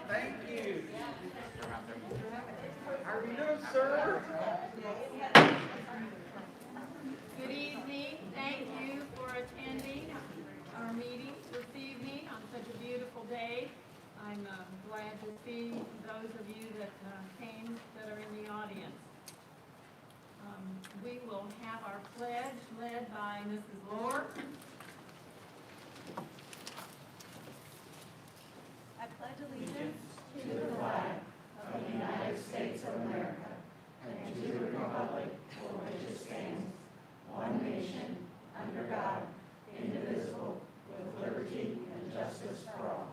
Thank you. How are you doing, sir? Good evening. Thank you for attending our meeting this evening on such a beautiful day. I'm glad to see those of you that came that are in the audience. We will have our pledge led by Mrs. Lohr. I pledge allegiance to the flag of the United States of America and to the republic for which it stands, one nation, under God, indivisible, with liberty and justice for all.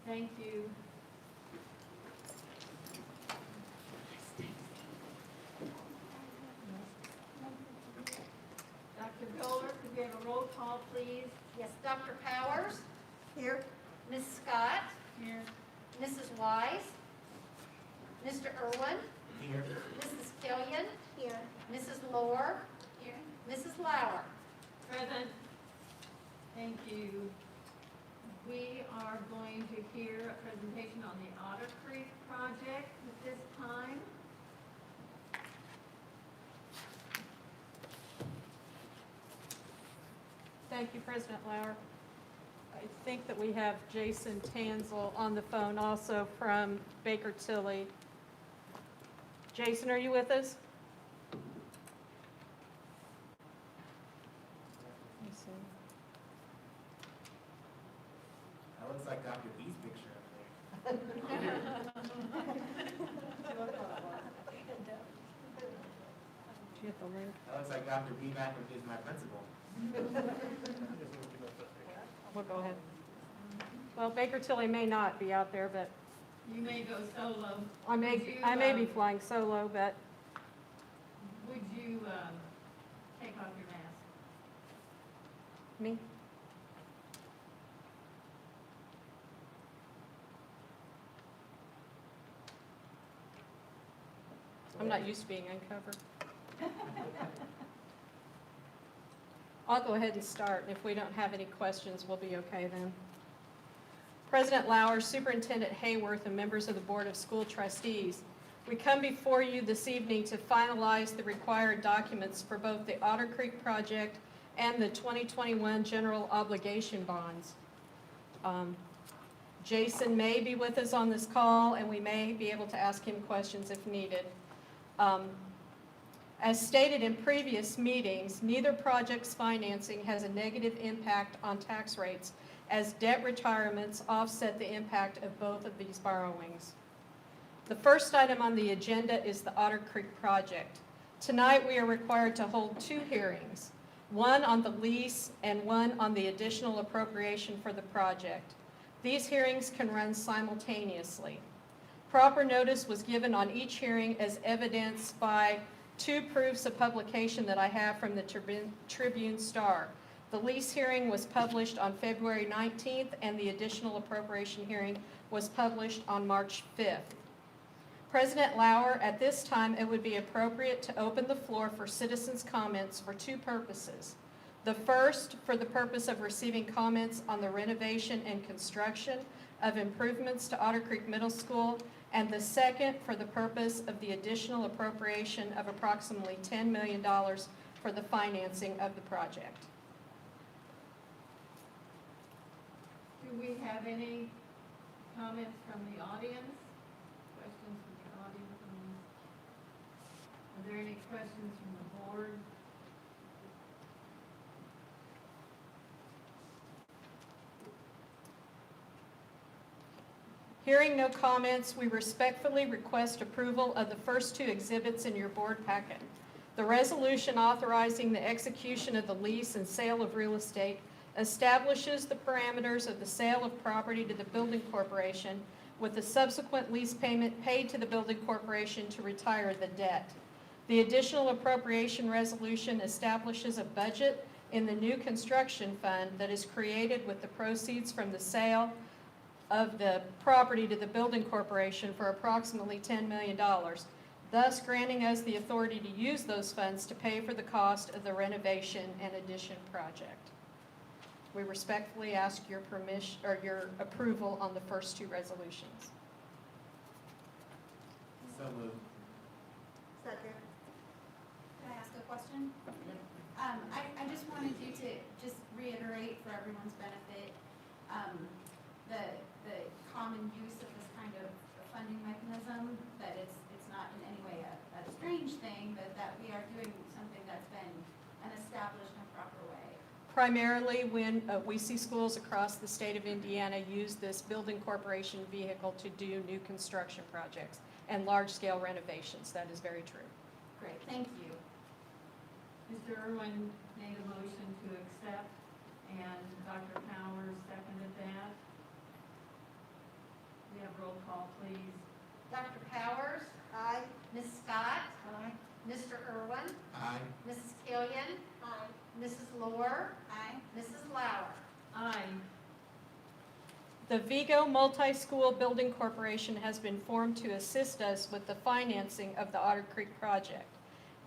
Thank you. Dr. Goller, could we have a roll call, please? Yes, Dr. Powers, Here. Ms. Scott, Here. Mrs. Wise, Mr. Irwin, Here. Mrs. Killian, Here. Mrs. Lohr, Mrs. Lauer. Present. Thank you. We are going to hear a presentation on the Otter Creek project at this time. Thank you, President Lauer. I think that we have Jason Tanzel on the phone also from Baker Tilly. Jason, are you with us? Let me see. That looks like Dr. B's picture up Did you get the link? there. That looks like Dr. B back when he was my principal. We'll go ahead. Well, Baker Tilly may not be out there, but You may go solo. I may be flying solo, but Would you take off your mask? me? I'm not used to being uncovered. I'll go ahead and start, and if we don't have any questions, we'll be okay then. President Lauer, Superintendent Hayworth, and members of the Board of School Trustees, we come before you this evening to finalize the required documents for both the Otter Creek project and the 2021 general obligation bonds. Jason may be with us on this call, and we may be able to ask him questions if needed. As stated in previous meetings, neither project's financing has a negative impact on tax rates, as debt retirements offset the impact of both of these borrowings. The first item on the agenda is the Otter Creek project. Tonight we are required to hold two hearings, one on the lease and one on the additional appropriation for the project. These hearings can run simultaneously. Proper notice was given on each hearing as evidenced by two proofs of publication that I have from the Tribune Star. The lease hearing was published on February 19th, and the additional appropriation hearing was published on March 5th. President Lauer, at this time, it would be appropriate to open the floor for citizens' comments for two purposes. The first, for the purpose of receiving comments on the renovation and construction of improvements to Otter Creek Middle School, and the second, for the purpose of the additional appropriation of approximately $10 million for the financing of the project. Do we have any comments from the audience? Questions from the audience? Are there any questions from the board? Hearing no comments, we respectfully request approval of the first two exhibits in your board packet. The resolution authorizing the execution of the lease and sale of real estate establishes the parameters of the sale of property to the building corporation with the subsequent lease payment paid to the building corporation to retire the debt. The additional appropriation resolution establishes a budget in the new construction fund that is created with the proceeds from the sale of the property to the building corporation for approximately $10 million, thus granting us the authority to use those funds to pay for the cost of the renovation and addition project. We respectfully ask your permission or your approval on the first two resolutions. So moved. Second. Can I ask a question? I just wanted you to just reiterate for everyone's benefit, the common use of this kind of funding mechanism, that it's not in any way a strange thing, but that we are doing something that's been an established and proper way. Primarily when we see schools across the state of Indiana use this building corporation vehicle to do new construction projects and large-scale renovations. That is very true. Great, thank you. Mr. Irwin made a motion to accept, and Dr. Powers seconded that. We have roll call, please. Dr. Powers? Aye. Ms. Scott? Aye. Mr. Irwin? Aye. Mrs. Killian? Aye. Mrs. Lohr? Aye. Mrs. Lauer? Aye. The Vigo Multi-School Building Corporation has been formed to assist us with the financing of the Otter Creek project.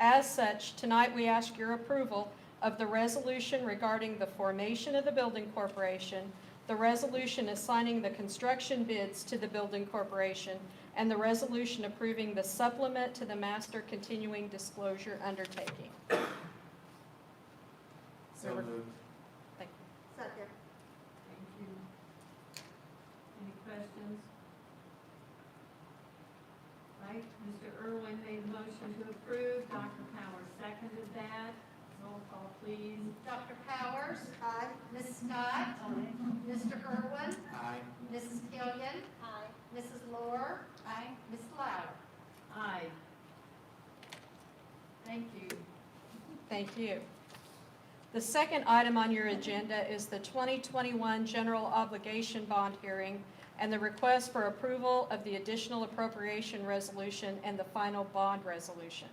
As such, tonight we ask your approval of the resolution regarding the formation of the building corporation, the resolution assigning the construction bids to the building corporation, and the resolution approving the supplement to the master continuing disclosure undertaking. So moved. Thank you. Second. Thank you. Any questions? Right, Mr. Irwin made the motion to approve, Dr. Powers seconded that. Roll call, please. Dr. Powers? Aye. Ms. Scott? Mr. Irwin? Aye. Mrs. Killian? Aye. Mrs. Lohr? Aye. Ms. Lauer? Aye. Thank you. Thank you. The second item on your agenda is the 2021 general obligation bond hearing and the request for approval of the additional appropriation resolution and the final bond resolution.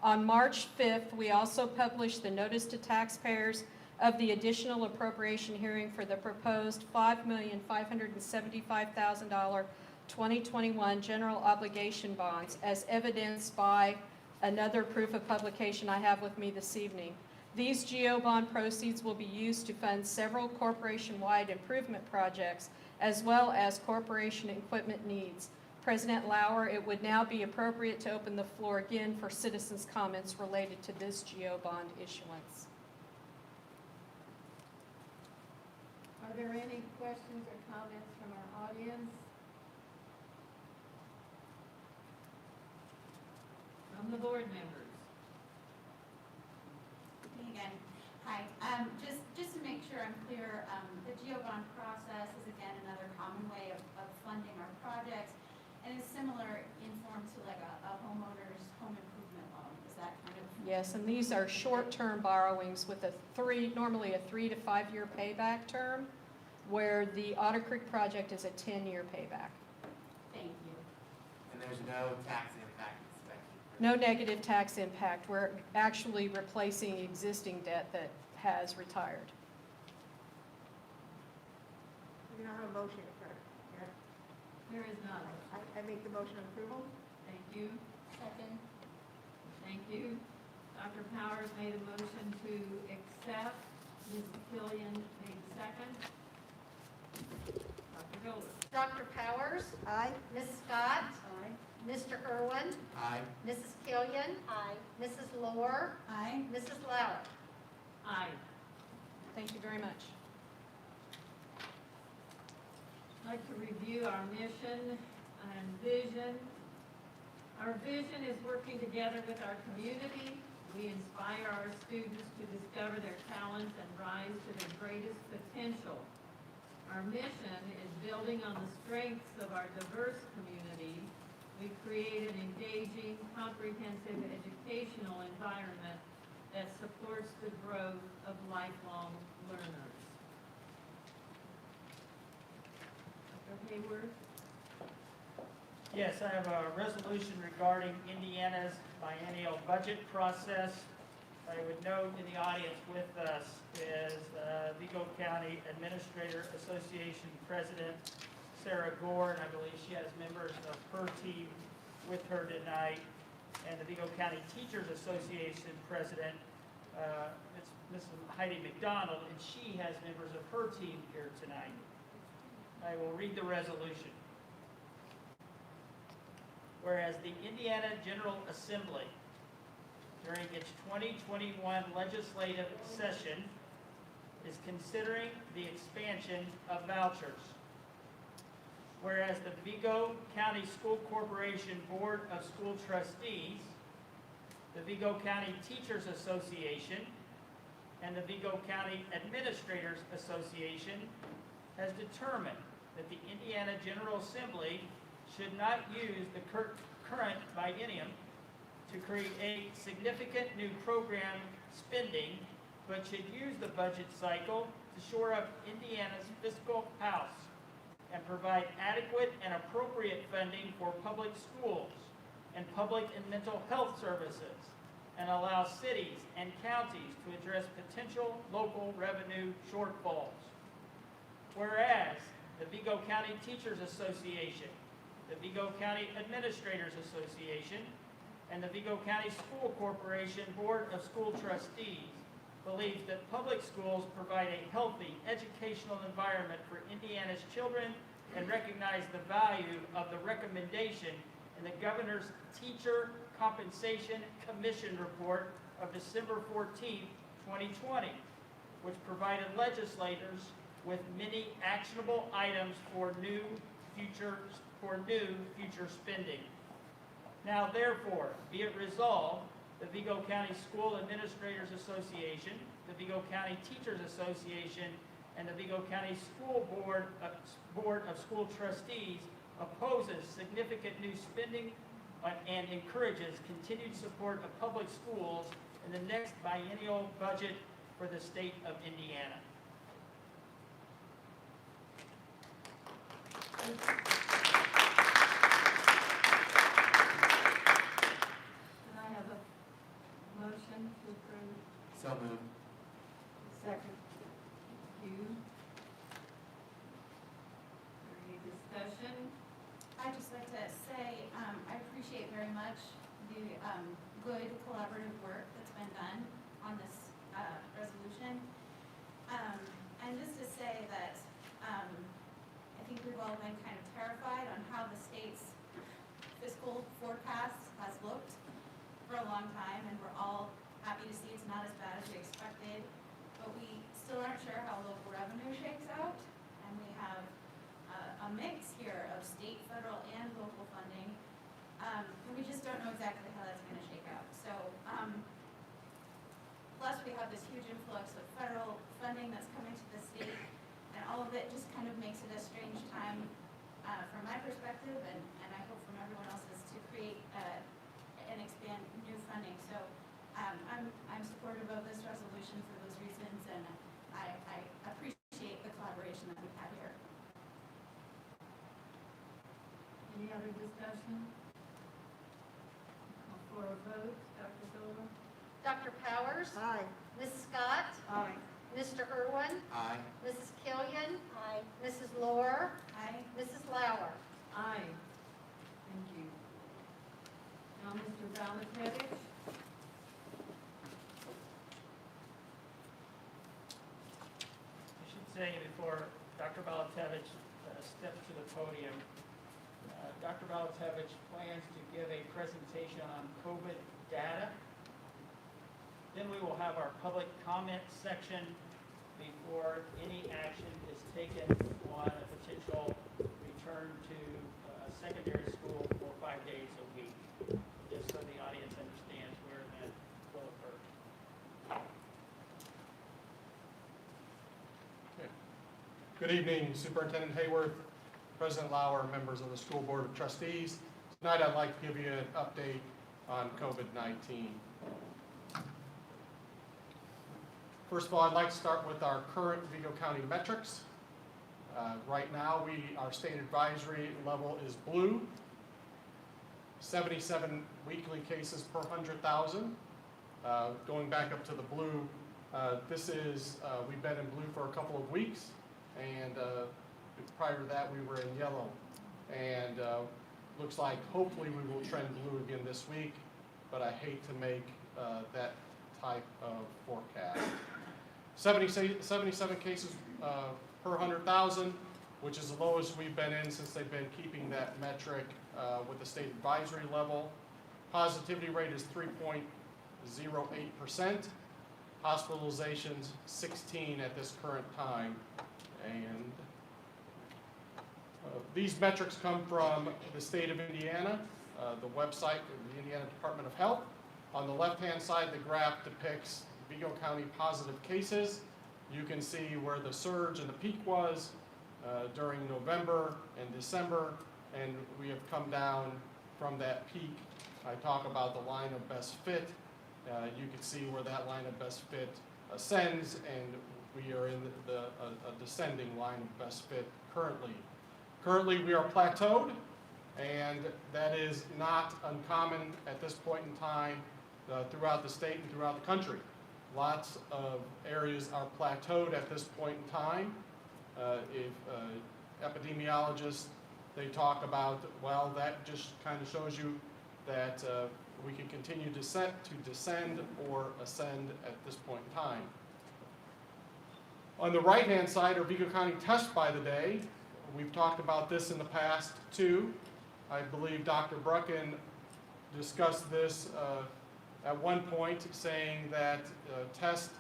On March 5th, we also published the notice to taxpayers of the additional appropriation hearing for the proposed $5,575,000 2021 general obligation bonds, as evidenced by another proof of publication I have with me this evening. These GO bond proceeds will be used to fund several corporation-wide improvement projects as well as corporation equipment needs. President Lauer, it would now be appropriate to open the floor again for citizens' comments related to this GO bond issuance. Are there any questions or comments from our audience? From the board members? Me again. Hi. Just to make sure I'm clear, the GO bond process is again another common way of funding our projects, and is similar in form to like a homeowner's home improvement loan. Is that kind of? Yes, and these are short-term borrowings with normally a 3 to 5 year payback term, where the Otter Creek project is a 10-year payback. Thank you. And there's no tax impact expected. No negative tax impact. We're actually replacing existing debt that has retired. We don't have a motion for it. There is none. I make the motion of approval. Thank you. Second. Thank you. Dr. Powers made a motion to accept. Mrs. Killian made second. Dr. Golder? Dr. Powers? Aye. Ms. Scott? Aye. Mr. Irwin? Aye. Mrs. Killian? Aye. Mrs. Lohr? Aye. Mrs. Lauer? Aye. Thank you very much. I'd like to review our mission and vision. Our vision is working together with our community. We inspire our students to discover their talents and rise to their greatest potential. Our mission is building on the strengths of our diverse community. We create an engaging, comprehensive educational environment that supports the growth of lifelong learners. Dr. Hayward? Yes, I have a resolution regarding Indiana's biennial budget process. I would note in the audience with us is Vigo County Administrator Association President Sarah Gore, and I believe she has members of her team with her tonight, and the Vigo County Teachers Association President, it's Mrs. Heidi McDonald, and she has members of her team here tonight. I will read the resolution. Whereas the Indiana General Assembly, during its 2021 legislative session, is considering the expansion of vouchers. Whereas the Vigo County School Corporation Board of School Trustees, the Vigo County Teachers Association, and the Vigo County Administrators Association has determined that the Indiana General Assembly should not use the current biennium to create a significant new program spending, but should use the budget cycle to shore up Indiana's fiscal house and provide adequate and appropriate funding for public schools and public and mental health services, and allow cities and counties to address potential local revenue shortfalls. Whereas the Vigo County Teachers Association, the Vigo County Administrators Association, and the Vigo County School Corporation Board of School Trustees believes that public schools provide a healthy educational environment for Indiana's children and recognize the value of the recommendation in the Governor's Teacher Compensation Commission report of December 14, 2020, which provided legislators with many actionable items for new future spending. Now therefore, be it resolved, the Vigo County School Administrators Association, the Vigo County Teachers Association, and the Vigo County School Board of School Trustees opposes significant new spending and encourages continued support of public schools in the next biennial budget for the state of Indiana. Can I have a motion to approve? So moved. Second. Thank you. Any discussion? I'd just like to say, I appreciate very much the good collaborative work that's been done on this resolution. And just to say that I think we've all been kind of terrified on how the state's fiscal forecast has looked for a long time, and we're all happy to see it's not as bad as we expected, but we still aren't sure how local revenue shakes out, and we have a mix here of state, federal, and local funding, and we just don't know exactly how that's going to shake out. So, plus we have this huge influx of federal funding that's coming to the state, and all of it just kind of makes it a strange time from my perspective, and I hope from everyone else's, to create and expand new funding. So I'm supportive of this resolution for those reasons, and I appreciate the collaboration that we've had here. Any other discussion? Call for a vote. Dr. Silver? Dr. Powers? Aye. Ms. Scott? Aye. Mr. Irwin? Aye. Mrs. Killian? Aye. Mrs. Lohr? Aye. Mrs. Lauer? Aye. Thank you. Now, Mr. Valentinich? I should say before Dr. Balatevich steps to the podium, Dr. Balatevich plans to give a presentation on COVID data. Then we will have our public comment section before any action is taken on a potential return to secondary school for 5 days a week, just so the audience understands where that will occur. Good evening, Superintendent Hayworth, President Lauer, members of the School Board of Trustees. Tonight I'd like to give you an update on COVID-19. First of all, I'd like to start with our current Vigo County metrics. Right now, our state advisory level is blue, 77 weekly cases per 100,000. Going back up to the blue, this is, we've been in blue for a couple of weeks, and prior to that we were in yellow. And looks like hopefully we will trend blue again this week, but I hate to make that type of forecast. 77 cases per 100,000, which is the lowest we've been in since they've been keeping that metric with the state advisory level. Positivity rate is 3.08%. Hospitalizations 16 at this current time. And these metrics come from the state of Indiana, the website of the Indiana Department of Health. On the left-hand side, the graph depicts Vigo County positive cases. You can see where the surge and the peak was during November and December, and we have come down from that peak. I talk about the line of best fit. You can see where that line of best fit ascends, and we are in a descending line of best fit currently. Currently, we are plateaued, and that is not uncommon at this point in time throughout the state and throughout the country. Lots of areas are plateaued at this point in time. If epidemiologists, they talk about, well, that just kind of shows you that we can continue to descend or ascend at this point in time. On the right-hand side are Vigo County tests by the day. We've talked about this in the past too. I believe Dr. Brucken discussed this at one point, saying that tests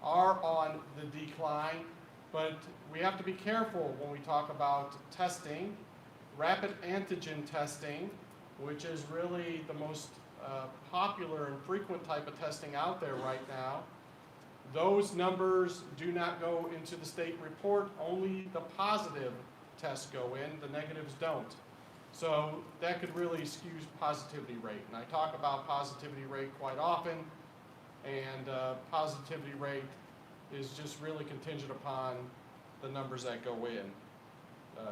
are on the decline, but we have to be careful when we talk about testing. Rapid antigen testing, which is really the most popular and frequent type of testing out there right now, those numbers do not go into the state report. Only the positive tests go in, the negatives don't. So that could really skew positivity rate. And I talk about positivity rate quite often, and positivity rate is just really contingent upon the numbers that go in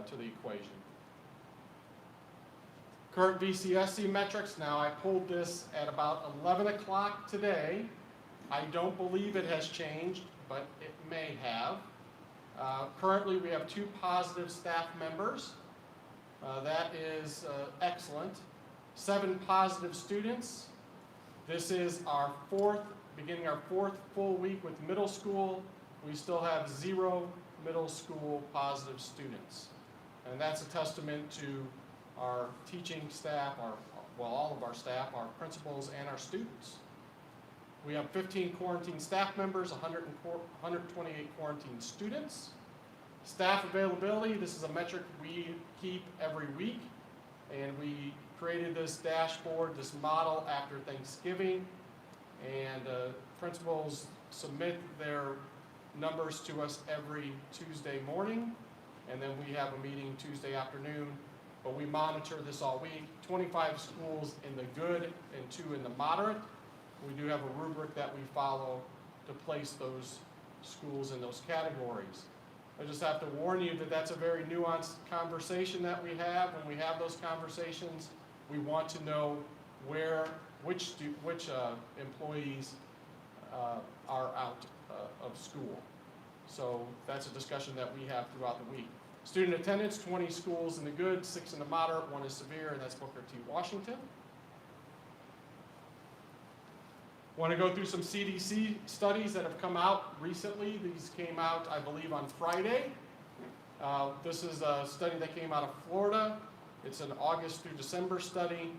to the equation. Current VCSC metrics, now I pulled this at about 11 o'clock today. I don't believe it has changed, but it may have. Currently we have 2 positive staff members. That is excellent. 7 positive students. This is beginning our 4th full week with middle school. We still have 0 middle school positive students. And that's a testament to our teaching staff, all of our staff, our principals, and our students. We have 15 quarantine staff members, 128 quarantine students. Staff availability, this is a metric we keep every week, and we created this dashboard, this model after Thanksgiving, and principals submit their numbers to us every Tuesday morning, and then we have a meeting Tuesday afternoon, but we monitor this all week. 25 schools in the good and 2 in the moderate. We do have a rubric that we follow to place those schools in those categories. I just have to warn you that that's a very nuanced conversation that we have. When we have those conversations, we want to know which employees are out of school. So that's a discussion that we have throughout the week. Student attendance, 20 schools in the good, 6 in the moderate, 1 is severe, and that's Booker T. Washington. Want to go through some CDC studies that have come out recently. These came out, I believe, on Friday. This is a study that came out of Florida. It's an August through December study.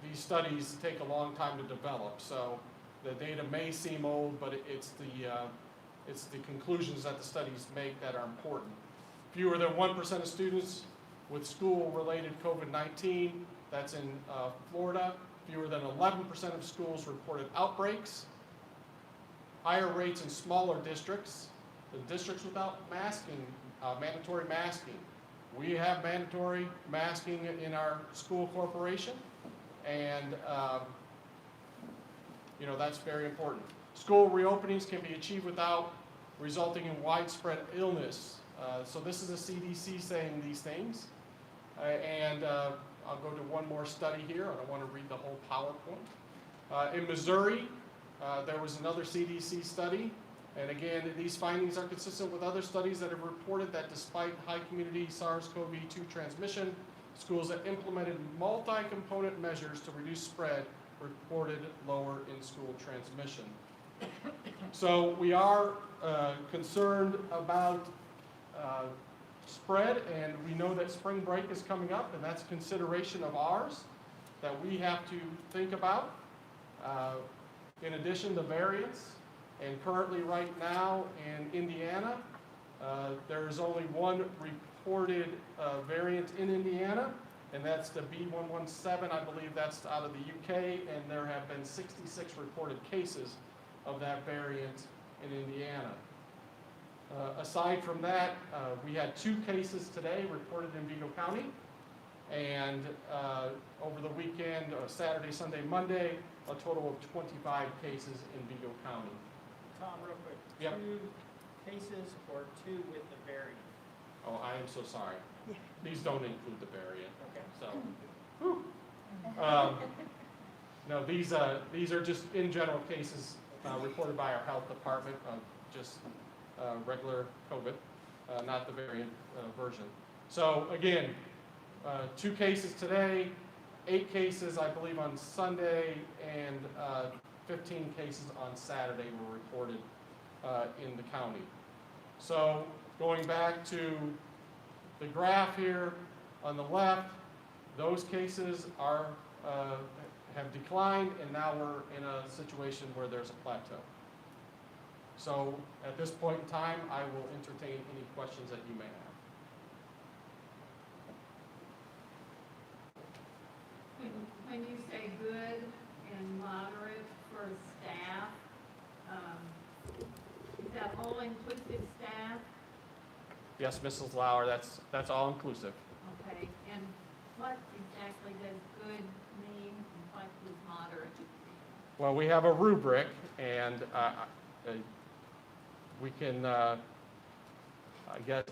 These studies take a long time to develop, so the data may seem old, but it's the conclusions that the studies make that are important. Fewer than 1% of students with school-related COVID-19, that's in Florida. Fewer than 11% of schools reported outbreaks. Higher rates in smaller districts, the districts without masking, mandatory masking. We have mandatory masking in our school corporation, and that's very important. School reopenings can be achieved without resulting in widespread illness. So this is the CDC saying these things. I'll go to one more study here. I don't want to read the whole PowerPoint. In Missouri, there was another CDC study. And again, these findings are consistent with other studies that have reported that despite high community SARS-CoV-2 transmission, schools that implemented multi-component measures to reduce spread reported lower in-school transmission. So we are concerned about spread, and we know that spring break is coming up, and that's a consideration of ours that we have to think about. In addition, the variants, and currently right now in Indiana, there is only one reported variant in Indiana, and that's the B117. I believe that's out of the UK, and there have been 66 reported cases of that variant in Indiana. Aside from that, we had 2 cases today reported in Vigo County, and over the weekend, Saturday, Sunday, Monday, a total of 25 cases in Vigo County. Tom, real quick. Yep. 2 cases or 2 with the variant? Oh, I am so sorry. These don't include the variant. Okay. So, whew. No, these are just in general cases reported by our health department of just regular COVID, not the variant version. So again, 2 cases today, 8 cases I believe on Sunday, and 15 cases on Saturday were reported in the county. So going back to the graph here on the left, those cases are have declined, and now we're in a situation where there's a plateau. So at this point in time, I will entertain any questions that you may have. When you say good and moderate for staff, is that all inclusive staff? Yes, Mrs. Lauer, that's all inclusive. Okay, and what exactly does good mean and what is moderate? Well, we have a rubric, and we can, I guess,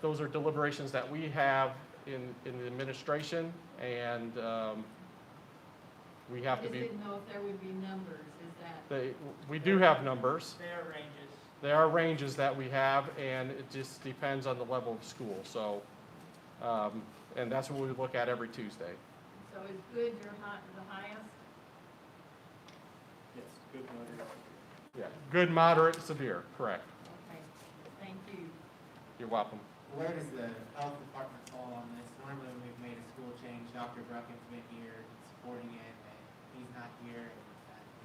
those are deliberations that we have in the administration, and we have I to just be. didn't know if there would be numbers, is that? We do have numbers. They are ranges. There are ranges that we have, and it just depends on the level of school. So, and that's what we look at every Tuesday. So is good the highest? Yes, good moderate. Yeah, good, moderate, severe, correct. Okay, thank you. You're welcome. Where does the health department fall on this? Normally when we've made a school change, Dr. Bruckin's been here supporting it, and he's not here, and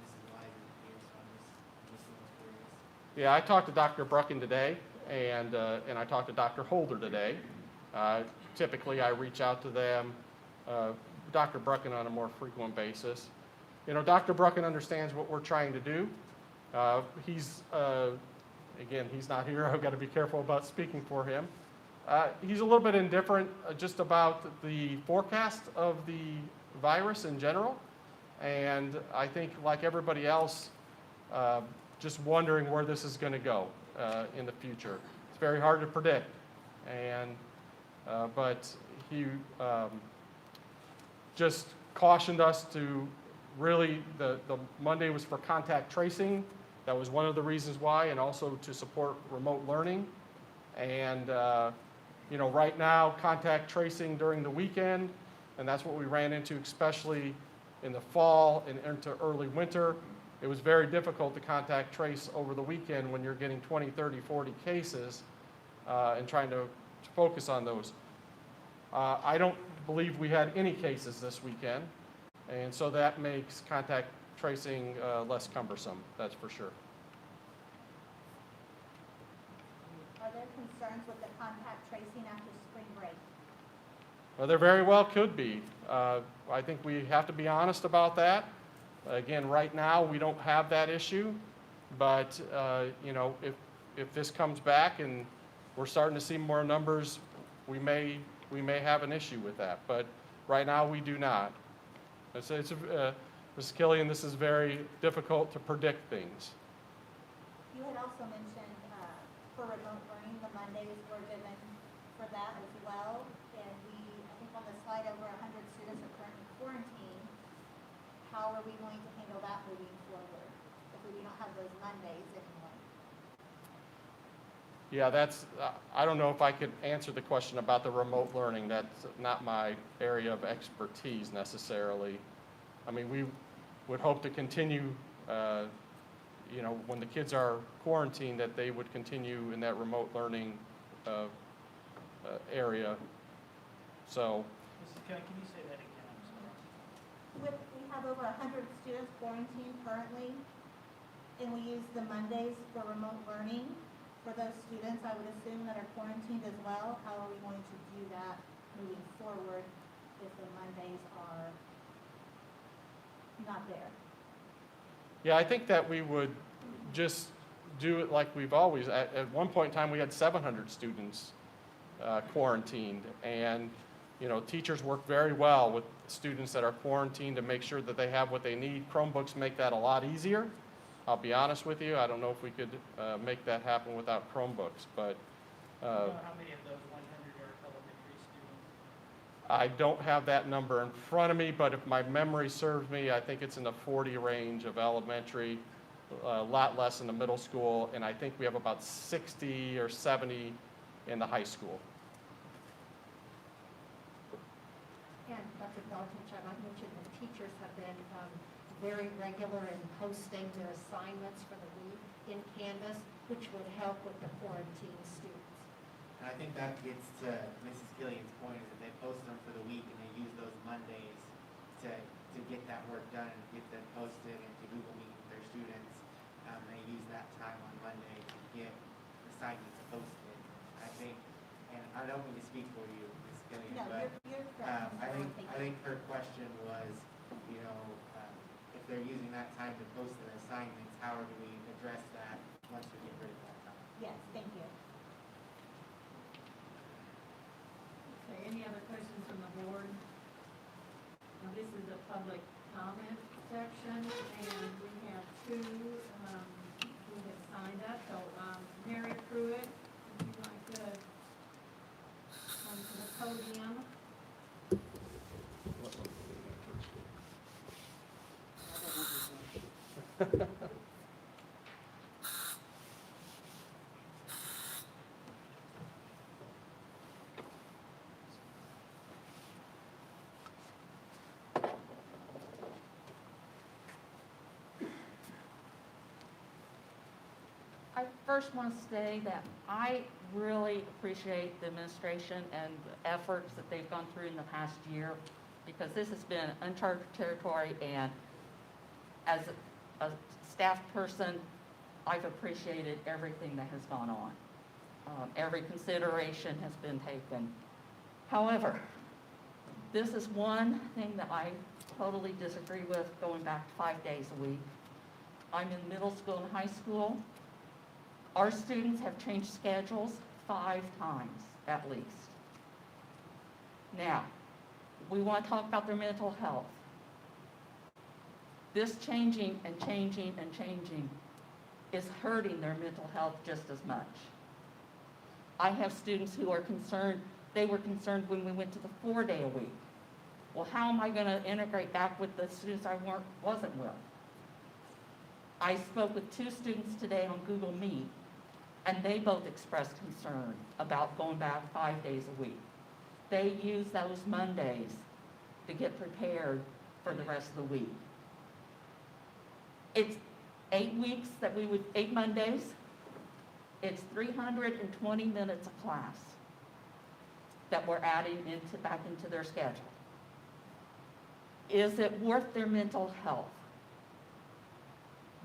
Mrs. Wise isn't here, so I'm just a little curious. Yeah, I talked to Dr. Bruckin today, and I talked to Dr. Holder today. Typically, I reach out to them, Dr. Bruckin on a more frequent basis. You know, Dr. Bruckin understands what we're trying to do. Again, he's not here. I've got to be careful about speaking for him. He's a little bit indifferent just about the forecast of the virus in general. And I think, like everybody else, just wondering where this is going to go in the future. It's very hard to predict. And but he just cautioned us to really, the Monday was for contact tracing. That was one of the reasons why, and also to support remote learning. And you know, right now, contact tracing during the weekend, and that's what we ran into, especially in the fall and into early winter. It was very difficult to contact trace over the weekend when you're getting 20, 30, 40 cases and trying to focus on those. I don't believe we had any cases this weekend, and so that makes contact tracing less cumbersome, that's for sure. Are there concerns with the contact tracing after spring break? Well, there very well could be. I think we have to be honest about that. Again, right now, we don't have that issue, but you know, if this comes back and we're starting to see more numbers, we may have an issue with that. But right now, we do not. Ms. Killian, this is very difficult to predict things. You had also mentioned for remote learning, the Mondays were given for that as well. And I think on the slide, over 100 students are currently quarantined. How are we going to handle that moving forward if we don't have those Mondays anymore? Yeah, that's, I don't know if I could answer the question about the remote learning. That's not my area of expertise necessarily. I mean, we would hope to continue, when the kids are quarantined, that they would continue in that remote learning area. So, Mrs. Kelly, can you say that again? I'm sorry. We have over 100 students quarantined currently, and we use the Mondays for remote learning. For those students, I would assume that are quarantined as well. How are we going to do that moving forward if the Mondays are not there? yeah, I think that we would just do it like we've always, at one point in time, we had 700 students quarantined. And, teachers work very well with students that are quarantined to make sure that they have what they need. Chromebooks make that a lot easier. I'll be honest with you, I don't know if we could make that happen without Chromebooks, but Do you know how many of those 100 are elementary students? I don't have that number in front of me, but if my memory serves me, I think it's in the 40 range of elementary, a lot less in the middle school, and I think we have about 60 or 70 in the high school. And Dr. Dalton, I might mention that teachers have been very regular in posting their assignments for the week in Canvas, which would help with the quarantine students. And I think that gets to Mrs. Killian's point, is that they post them for the week and they use those Mondays to get that work done and get them posted and to Google Meet with their students. They use that time on Monday to get assignments posted. I think, and I don't mean to speak for you, Mrs. Killian, No, but you're correct. I think her question was, if they're using that time to post their assignments, how do we address that once we get rid of that time? Yes, thank you. Okay, any other questions from the board? Now, this is a public comment section, and we have two who have signed up. So, Mary Pruitt, would you like to come to the podium? I first want to say that I really appreciate the administration and the efforts that they've gone through in the past year, because this has been uncharted territory, and as a staff person, I've appreciated everything that has gone on. Every consideration has been taken. However, this is one thing that I totally disagree with, going back to 5 days a week. I'm in middle school and high school. Our students have changed schedules 5 times at least. Now, we want to talk about their mental health. This changing and changing and changing is hurting their mental health just as much. I have students who are concerned, they were concerned when we went to the 4-day a week. Well, how am I going to integrate back with the students I wasn't with? I spoke with 2 students today on Google Meet, and they both expressed concern about going back 5 days a week. They use those Mondays to get prepared for the rest of the week. It's 8 weeks that 8 Mondays. It's 320 minutes of class that we're adding back into their schedule. Is it worth their mental health?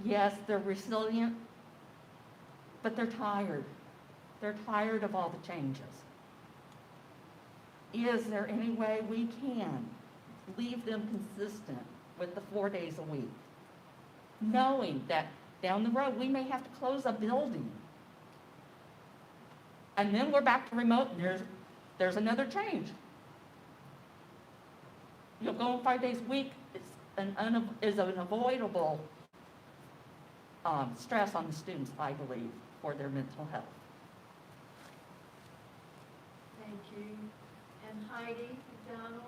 Yes, they're resilient, but they're tired. They're tired of all the changes. Is there any way we can leave them consistent with the 4 days a week, knowing that down the road we may have to close a building, and then we're back to remote, and there's another change. Going 5 days a week is an avoidable stress on the students, I believe, for their mental health. Thank you. and Heidi McDonald.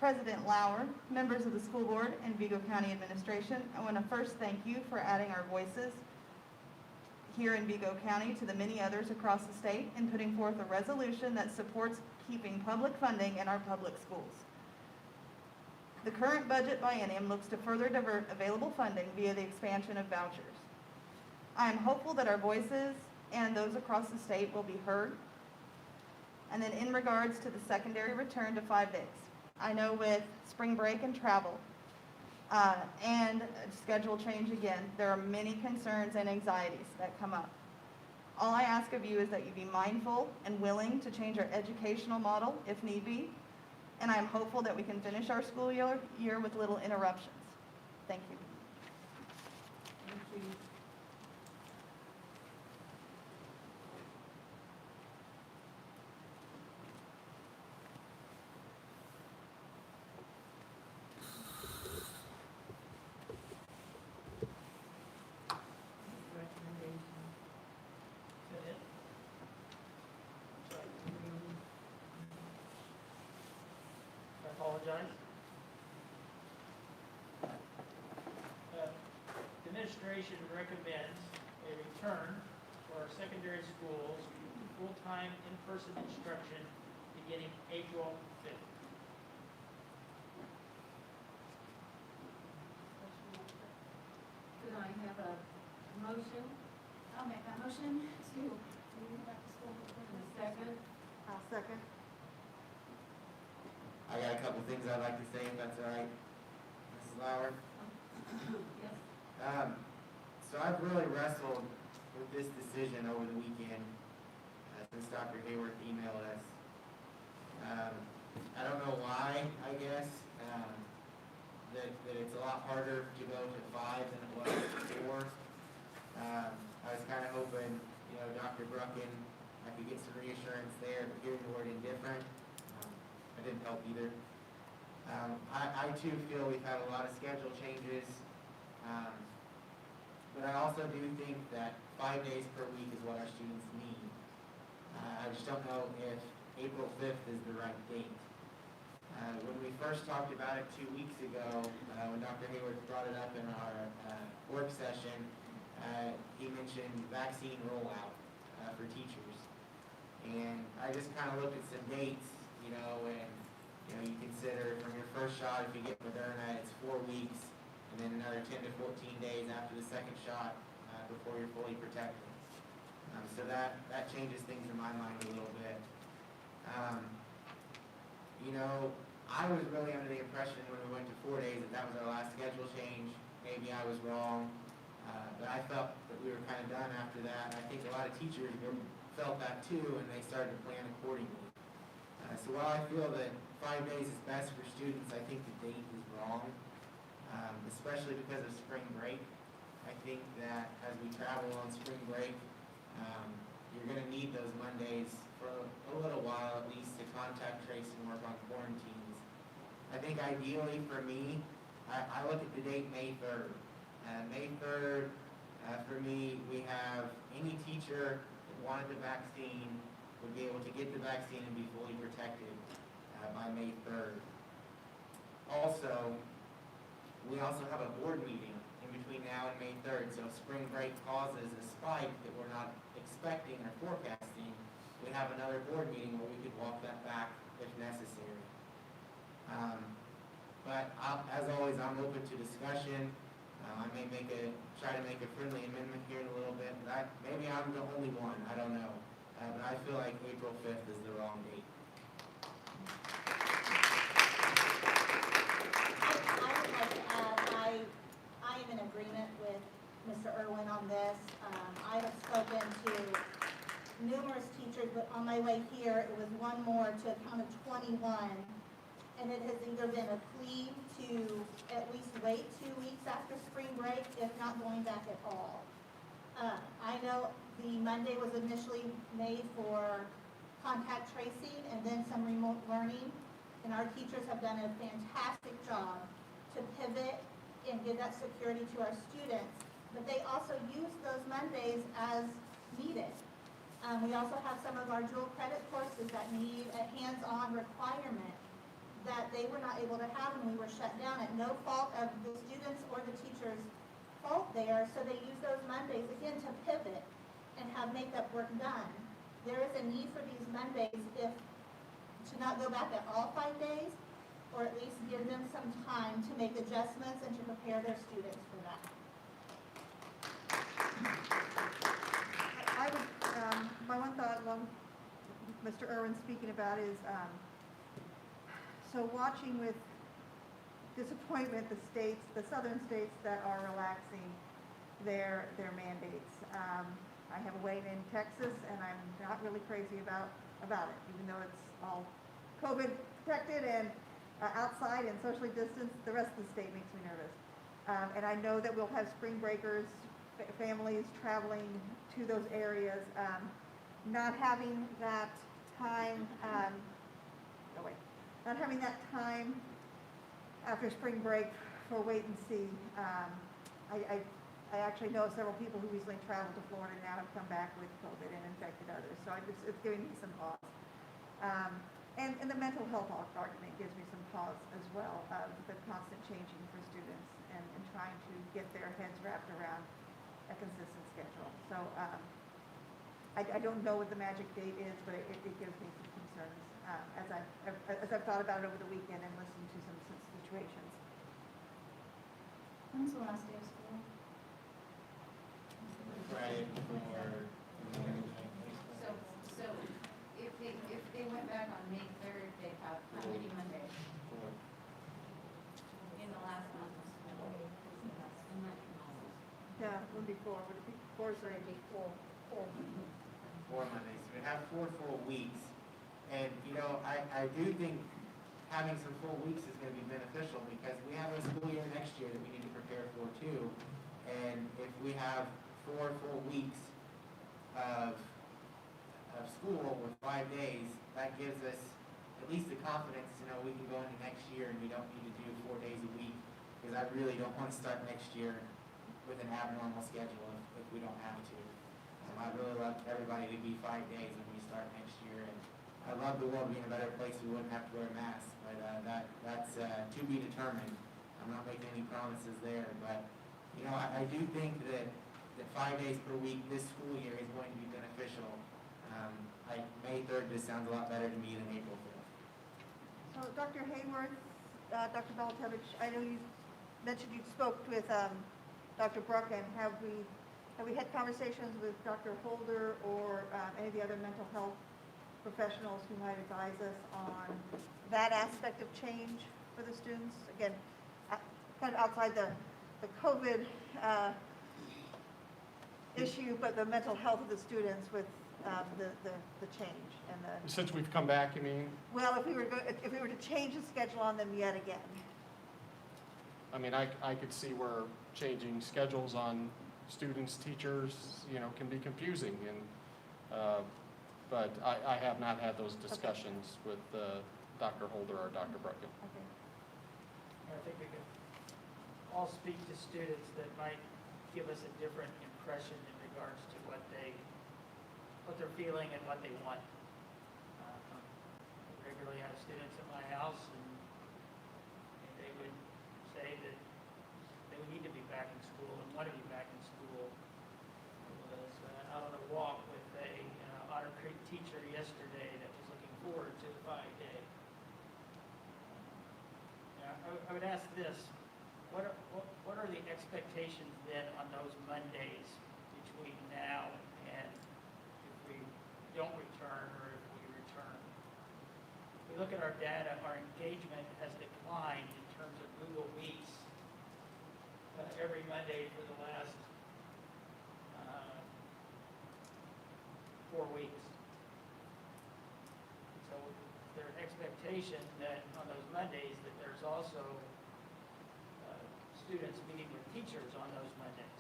President Lauer, members of the school board, and Vigo County administration, I want to first thank you for adding our voices here in Vigo County to the many others across the state and putting forth a resolution that supports keeping public funding in our public schools. The current budget biennium looks to further divert available funding via the expansion of vouchers. I am hopeful that our voices and those across the state will be heard. And then in regards to the secondary return to 5 days, I know with spring break and travel and schedule change again, there are many concerns and anxieties that come up. All I ask of you is that you be mindful and willing to change our educational model if need be, and I am hopeful that we can finish our school year with little interruptions. Thank you. Thank you. Recommendation. Is that it? I apologize. Administration recommends a return for our secondary schools to full-time in-person instruction beginning April 5th. Could I have a motion I'll make that motion to move back to school. and a second? I'll second. I got a couple things I'd like to say, if that's all right. Mrs. Lauer? Yes. So I've really wrestled with this decision over the weekend since Dr. Hayworth emailed us. I don't know why, I guess, that it's a lot harder to go to 5 than it was before. I was kind of hoping, Dr. Brucken, I could get some reassurance there, but hearing the word indifferent, that didn't help either. I too feel we've had a lot of schedule changes, but I also do think that 5 days per week is what our students need. I just don't know if April 5th is the right date. When we first talked about it 2 weeks ago, when Dr. Hayward brought it up in our work session, he mentioned vaccine rollout for teachers. And I just kind of looked at some dates, and you consider from your first shot, if you get Moderna, it's 4 weeks, and then another 10 to 14 days after the second shot before you're fully protected. So that changes things in my mind a little bit. I was really under the impression when we went to 4 days that was our last schedule change. Maybe I was wrong, but I felt that we were kind of done after that. I think a lot of teachers felt that too, and they started to plan accordingly. So while I feel that 5 days is best for students, I think the date is wrong, especially because of spring break. I think that as we travel on spring break, you're going to need those Mondays for a little while at least to contact trace and work on quarantines. I think ideally for me, I look at the date May 3rd. May 3rd, for me, we have any teacher that wanted the vaccine would be able to get the vaccine and be fully protected by May 3rd. Also, we also have a board meeting in between now and May 3rd, so if spring break causes a spike that we're not expecting or forecasting, we have another board meeting where we could walk that back if necessary. But as always, I'm open to discussion. I may try to make a friendly amendment here in a little bit, but maybe I'm the only one, I don't know. But I feel like April 5th is the wrong date. I would like to add, I am in agreement with Mr. Irwin on this. I have spoken to numerous teachers, but on my way here, it was one more to a count of 21. And it has either been a plea to at least wait 2 weeks after spring break, if not going back at all. I know the Monday was initially made for contact tracing and then some remote learning, and our teachers have done a fantastic job to pivot and give that security to our students. But they also use those Mondays as needed. We also have some of our dual credit courses that need a hands-on requirement that they were not able to have when we were shut down at no fault of the students or the teachers' fault there. So they use those Mondays, again, to pivot and have makeup work done. There is a need for these Mondays to not go back at all 5 days, or at least give them some time to make adjustments and to prepare their students for that. I would, my one thought along Mr. Irwin speaking about is, so watching with disappointment the southern states that are relaxing their mandates. I have a wedding in Texas, and I'm not really crazy about it, even though it's all COVID protected and outside and socially distanced. The rest of the state makes me nervous. And I know that we'll have spring breakers, families traveling to those areas, not having that time, not having that time after spring break for wait and see. I actually know several people who recently traveled to Florida and now have come back with COVID and infected others, so it's giving me some pause. And the mental health argument gives me some pause as well, of the constant changing for students and trying to get their heads wrapped around a consistent schedule. So I don't know what the magic date is, but it gives me some concerns as I've thought about it over the weekend and listened to some situations. When's the last day of school? Friday before. So if they went back on May 3rd, they'd have how many Mondays in the last month? Yeah, would be four. Would it be four? Sorry, It'd be four. 4 Mondays. We have 4 full weeks. And, I do think having some full weeks is going to be beneficial because we have a school year next year that we need to prepare for too. And if we have 4 full weeks of school with 5 days, that gives us at least the confidence to know we can go into next year and we don't need to do 4 days a week, because I really don't want to start next year with an abnormal schedule if we don't have to. I'd really love everybody to be 5 days when we start next year, and I'd love the world being a better place. We wouldn't have to wear masks, but that's to be determined. I'm not making any promises there, but I do think that 5 days per week this school year is going to be beneficial. May 3rd just sounds a lot better to me than April 5th. So Dr. Hayworth, Dr. Baltevich, I know you mentioned you spoke with Dr. Brucken. Have we had conversations with Dr. Holder or any of the other mental health professionals who might advise us on that aspect of change for the students? Again, kind of outside the COVID issue, but the mental health of the students with the change and the. Since we've come back, you mean? Well, if we were to change the schedule on them yet again. I mean, I could see where changing schedules on students, teachers, can be confusing, and but I have not had those discussions with Dr. Holder or Dr. Brucken. Okay. I think we can all speak to students that might give us a different impression in regards to what they're feeling and what they want. I regularly have students at my house, and they would say that they would need to be back in school and want to be back in school. I was out on a walk with a Otter Creek teacher yesterday that was looking forward to the 5-day. I would ask this: what are the expectations then on those Mondays between now and if we don't return or if we return? If we look at our data, our engagement has declined in terms of Google Meets every Monday for the last 4 weeks. So there's an expectation that on those Mondays that there's also students meeting with teachers on those Mondays.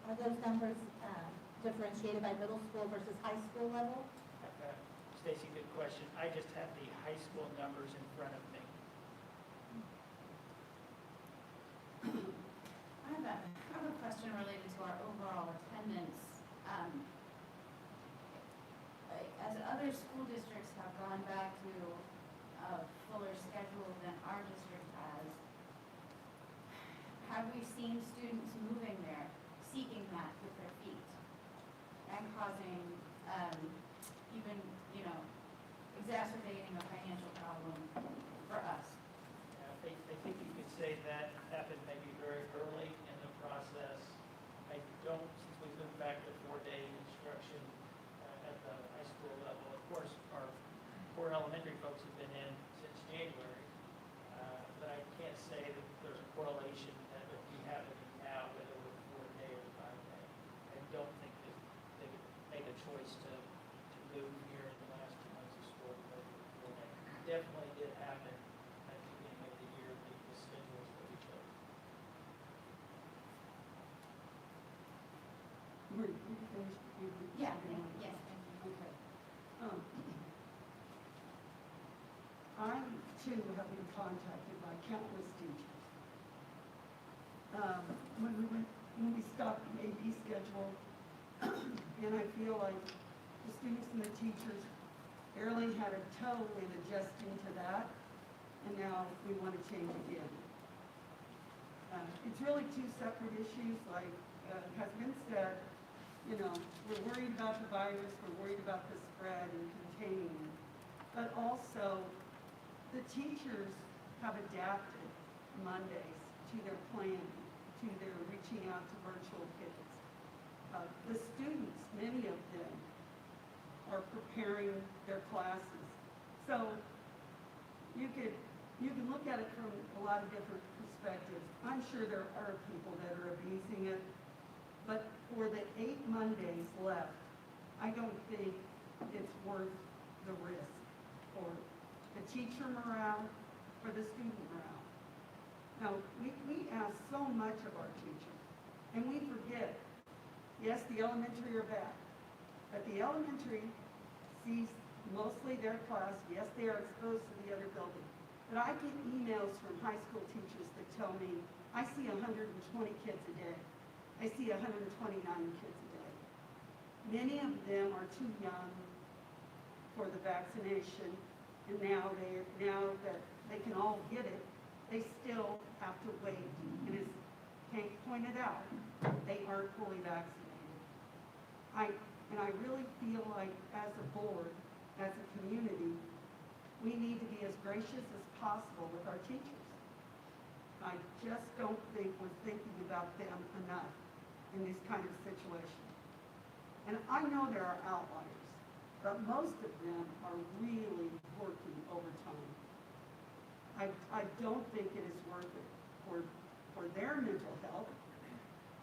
Are those numbers differentiated by middle school versus high school level? Stacy, good question. I just have the high school numbers in front of me. I have a question related to our overall attendance. As other school districts have gone back to a fuller schedule than our district has, have we seen students moving there, seeking that with their feet, and causing even, exacerbating a financial problem for us? Yeah, I think you could say that happened maybe very early in the process. I don't, since we moved back to 4-day instruction at the high school level, of course, our poor elementary folks have been in since January, but I can't say that there's a correlation that if we have it now, whether we're 4-day or 5-day. I don't think that they would make a choice to move here in the last 2 months of school to go to 4-day. Definitely did happen at the beginning of the year, the schedules that we chose. Were you finished? Yeah, yes, thank you. Okay. I too have been contacted by countless teachers. When we stopped the AP schedule, and I feel like the students and the teachers barely had a toe in adjusting to that, and now we want to change again. It's really two separate issues, like has been said. We're worried about the virus, we're worried about the spread and containing it. But also, the teachers have adapted Mondays to their planning, to their reaching out to virtual kids. The students, many of them, are preparing their classes. So you can look at it from a lot of different perspectives. I'm sure there are people that are abusing it, but for the 8 Mondays left, I don't think it's worth the risk for the teacher morale, for the student morale. Now, we ask so much of our teachers, and we forget, yes, the elementary are back, but the elementary sees mostly their class. Yes, they are exposed to the other building. But I get emails from high school teachers that tell me, I see 120 kids a day. I see 129 kids a day. Many of them are too young for the vaccination, and now that they can all get it, they still have to wait. And as Hank pointed out, they aren't fully vaccinated. I really feel like as a board, as a community, we need to be as gracious as possible with our teachers. I just don't think we're thinking about them enough in this kind of situation. And I know there are outliers, but most of them are really working overtime. I don't think it is worth it for their mental health,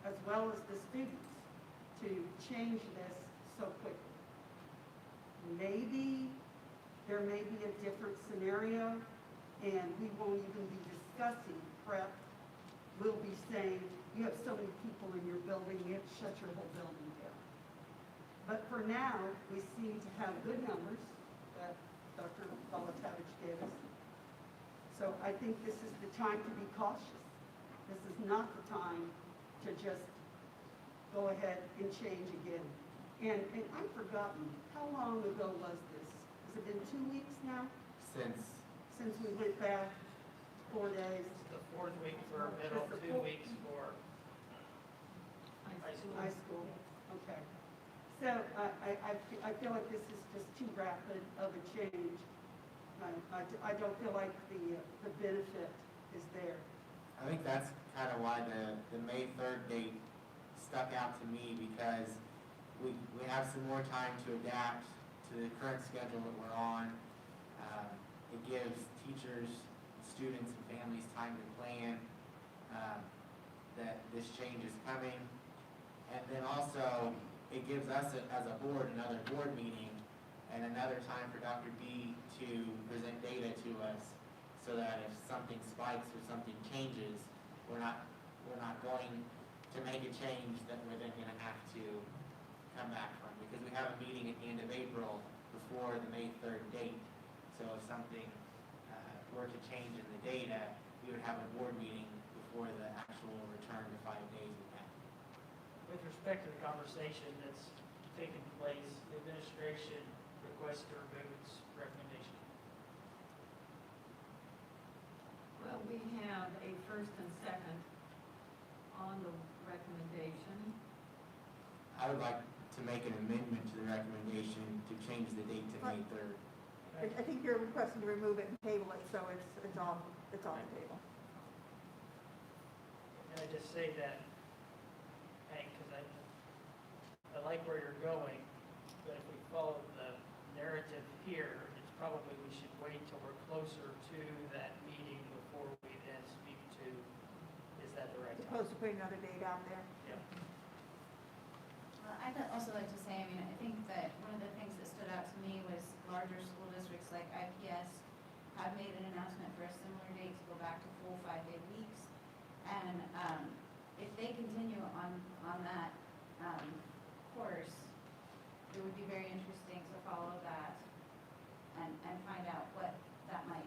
as well as the students, to change this so quickly. Maybe there may be a different scenario, and we won't even be discussing prep. We'll be saying, you have so many people in your building, you have to shut your whole building down. But for now, we seem to have good numbers that Dr. Volatavich gave us. So I think this is the time to be cautious. This is not the time to just go ahead and change again. And I've forgotten, how long ago was this? Has it been 2 weeks now? Since we went back 4 days? It's the 4th week for middle, 2 weeks for High school, okay. So I feel like this is just too rapid of a change. I don't feel like the benefit is there. I think that's kind of why the May 3rd date stuck out to me, because we have some more time to adapt to the current schedule that we're on. It gives teachers, students, and families time to plan that this change is coming. And then also, it gives us as a board another board meeting and another time for Dr. B to present data to us, so that if something spikes or something changes, we're not going to make a change that we're then going to have to come back from, because we have a meeting at the end of April before the May 3rd date. So if something were to change in the data, we would have a board meeting before the actual return to 5 days would happen. With respect to the conversation that's taken place, the administration requests to remove its recommendation. Well, we have a first and second on the recommendation. I would like to make an amendment to the recommendation to change the date to May 3rd. I think you're requesting to remove it and table it, so it's off the table. Can I just say that, Hank, because I like where you're going, but if we follow the narrative here, it's probably we should wait till we're closer to that meeting before we then speak to, is that the right As time? opposed to putting another date out there. Yeah. Well, I'd also like to say, I mean, I think that one of the things that stood out to me was larger school districts like IPS have made an announcement for a similar date to go back to full 5-day weeks. And if they continue on that course, it would be very interesting to follow that and find out what that might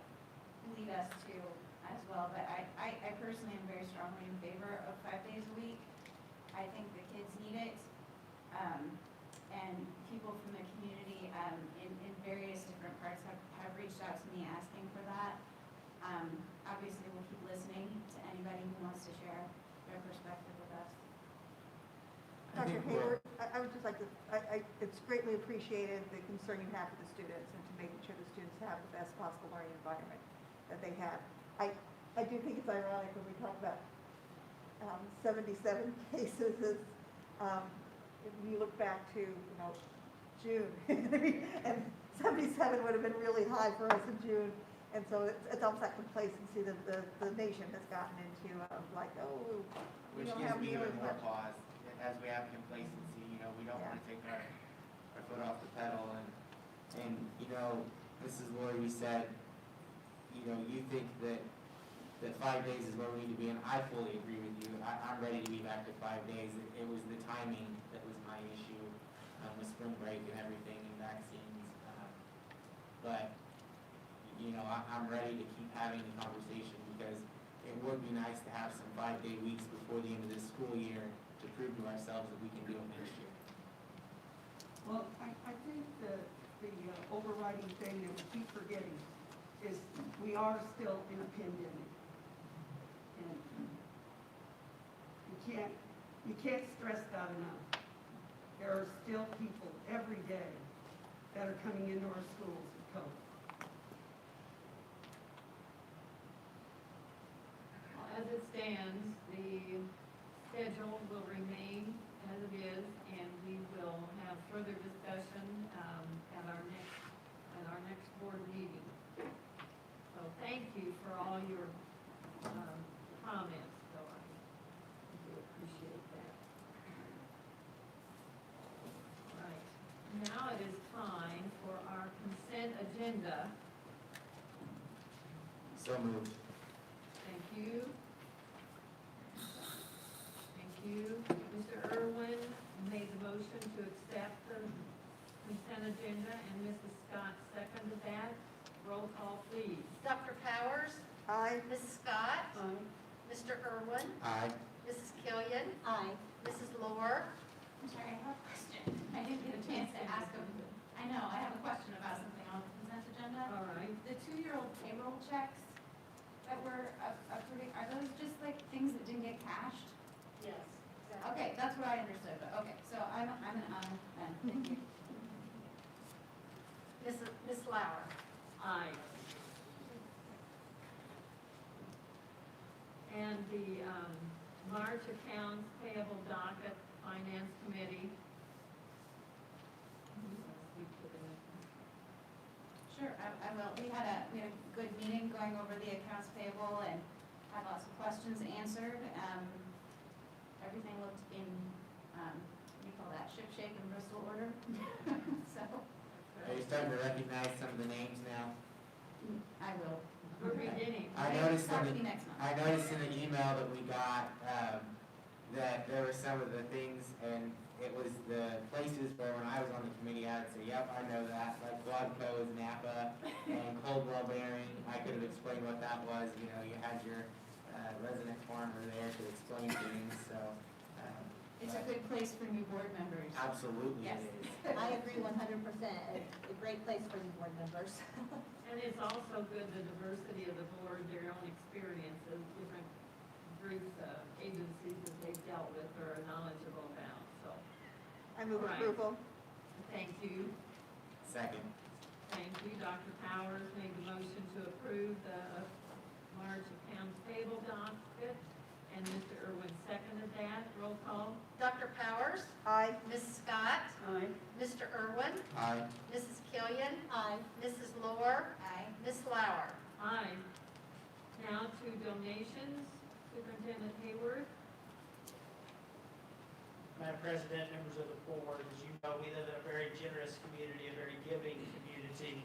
lead us to as well. But I personally am very strongly in favor of 5 days a week. I think the kids need it. And people from the community in various different parts have reached out to me asking for that. Obviously, we'll keep listening to anybody who wants to share their perspective with us. Dr. Hayward, I would just like to, it's greatly appreciated the concern you have for the students and to making sure the students have the best possible learning environment that they have. I do think it's ironic when we talk about 77 cases as, if you look back to, June, and 77 would have been really high for us in June. And so it's almost that complacency that the nation has gotten into, like, oh, we Which don't gives have me nearly even as more much. pause, as we have complacency, we don't want to take our foot off the pedal, and Mrs. Lori, you said, you think that 5 days is where we need to be, and I fully agree with you. I'm ready to be back to 5 days. It was the timing that was my issue, with spring break and everything and vaccines, but I'm ready to keep having the conversation, because it would be nice to have some 5-day weeks before the end of this school year to prove to ourselves that we can do it next year. Well, I think the overriding thing that we keep forgetting is we are still in a pandemic. And you can't stress that enough. There are still people every day that are coming into our schools with COVID. Well, as it stands, the schedule will remain as it is, and we will have further discussion at our next board meeting. So thank you for all your comments, so I do appreciate that. Right, now it is time for our consent agenda. So moved. Thank you. Thank you. Mr. Irwin made the motion to accept the consent agenda, and Mrs. Scott seconded that. Roll call, please. Dr. Powers? Aye. Mrs. Scott? Mr. Irwin? Aye. Mrs. Killian? Aye. Mrs. Lohr? I'm sorry, I have a question. I didn't get a chance to ask them. I know, I have a question about something on the consent agenda. All right. The 2-year-old payroll checks that were approving, are those just like things that didn't get cashed? Yes. Okay, that's what I understood, but okay, so I'm an then, thank you. Ms. Lauer? Aye. And the March accounts payable docket, Finance Committee. Sure, I will. We had a good meeting going over the accounts payable and had lots of questions answered. Everything looked in, what do you call that, shipshape and Bristol order. So, Are you starting to recognize some of the names now? I will. We're beginning. I noticed Talk to in you next month. the email that we got, that there were some of the things, and it was the places where when I was on the committee, I would say, yep, I know that, like Glencoe is Napa, and Coldwell Bearing, I could have explained what that was, you know, you had your resident farmer there to explain things, so. It's a good place for new board members. Absolutely Yes. it is. I agree 100%. A great place for new board members. And it's also good, the diversity of the board, their own experiences, different groups, agencies that they've dealt with or are knowledgeable about, so, I move Right. approval. thank you. Second. Thank you. Dr. Powers made the motion to approve the March accounts payable docket, and Mr. Irwin seconded that. Roll call. Dr. Powers? Aye. Ms. Scott? Aye. Mr. Irwin? Aye. Mrs. Killian? Aye. Mrs. Lohr? Aye. Ms. Lauer? Aye. Now to donations. Superintendent Hayward. Madam President, members of the board, as you know, we live in a very generous community, a very giving community,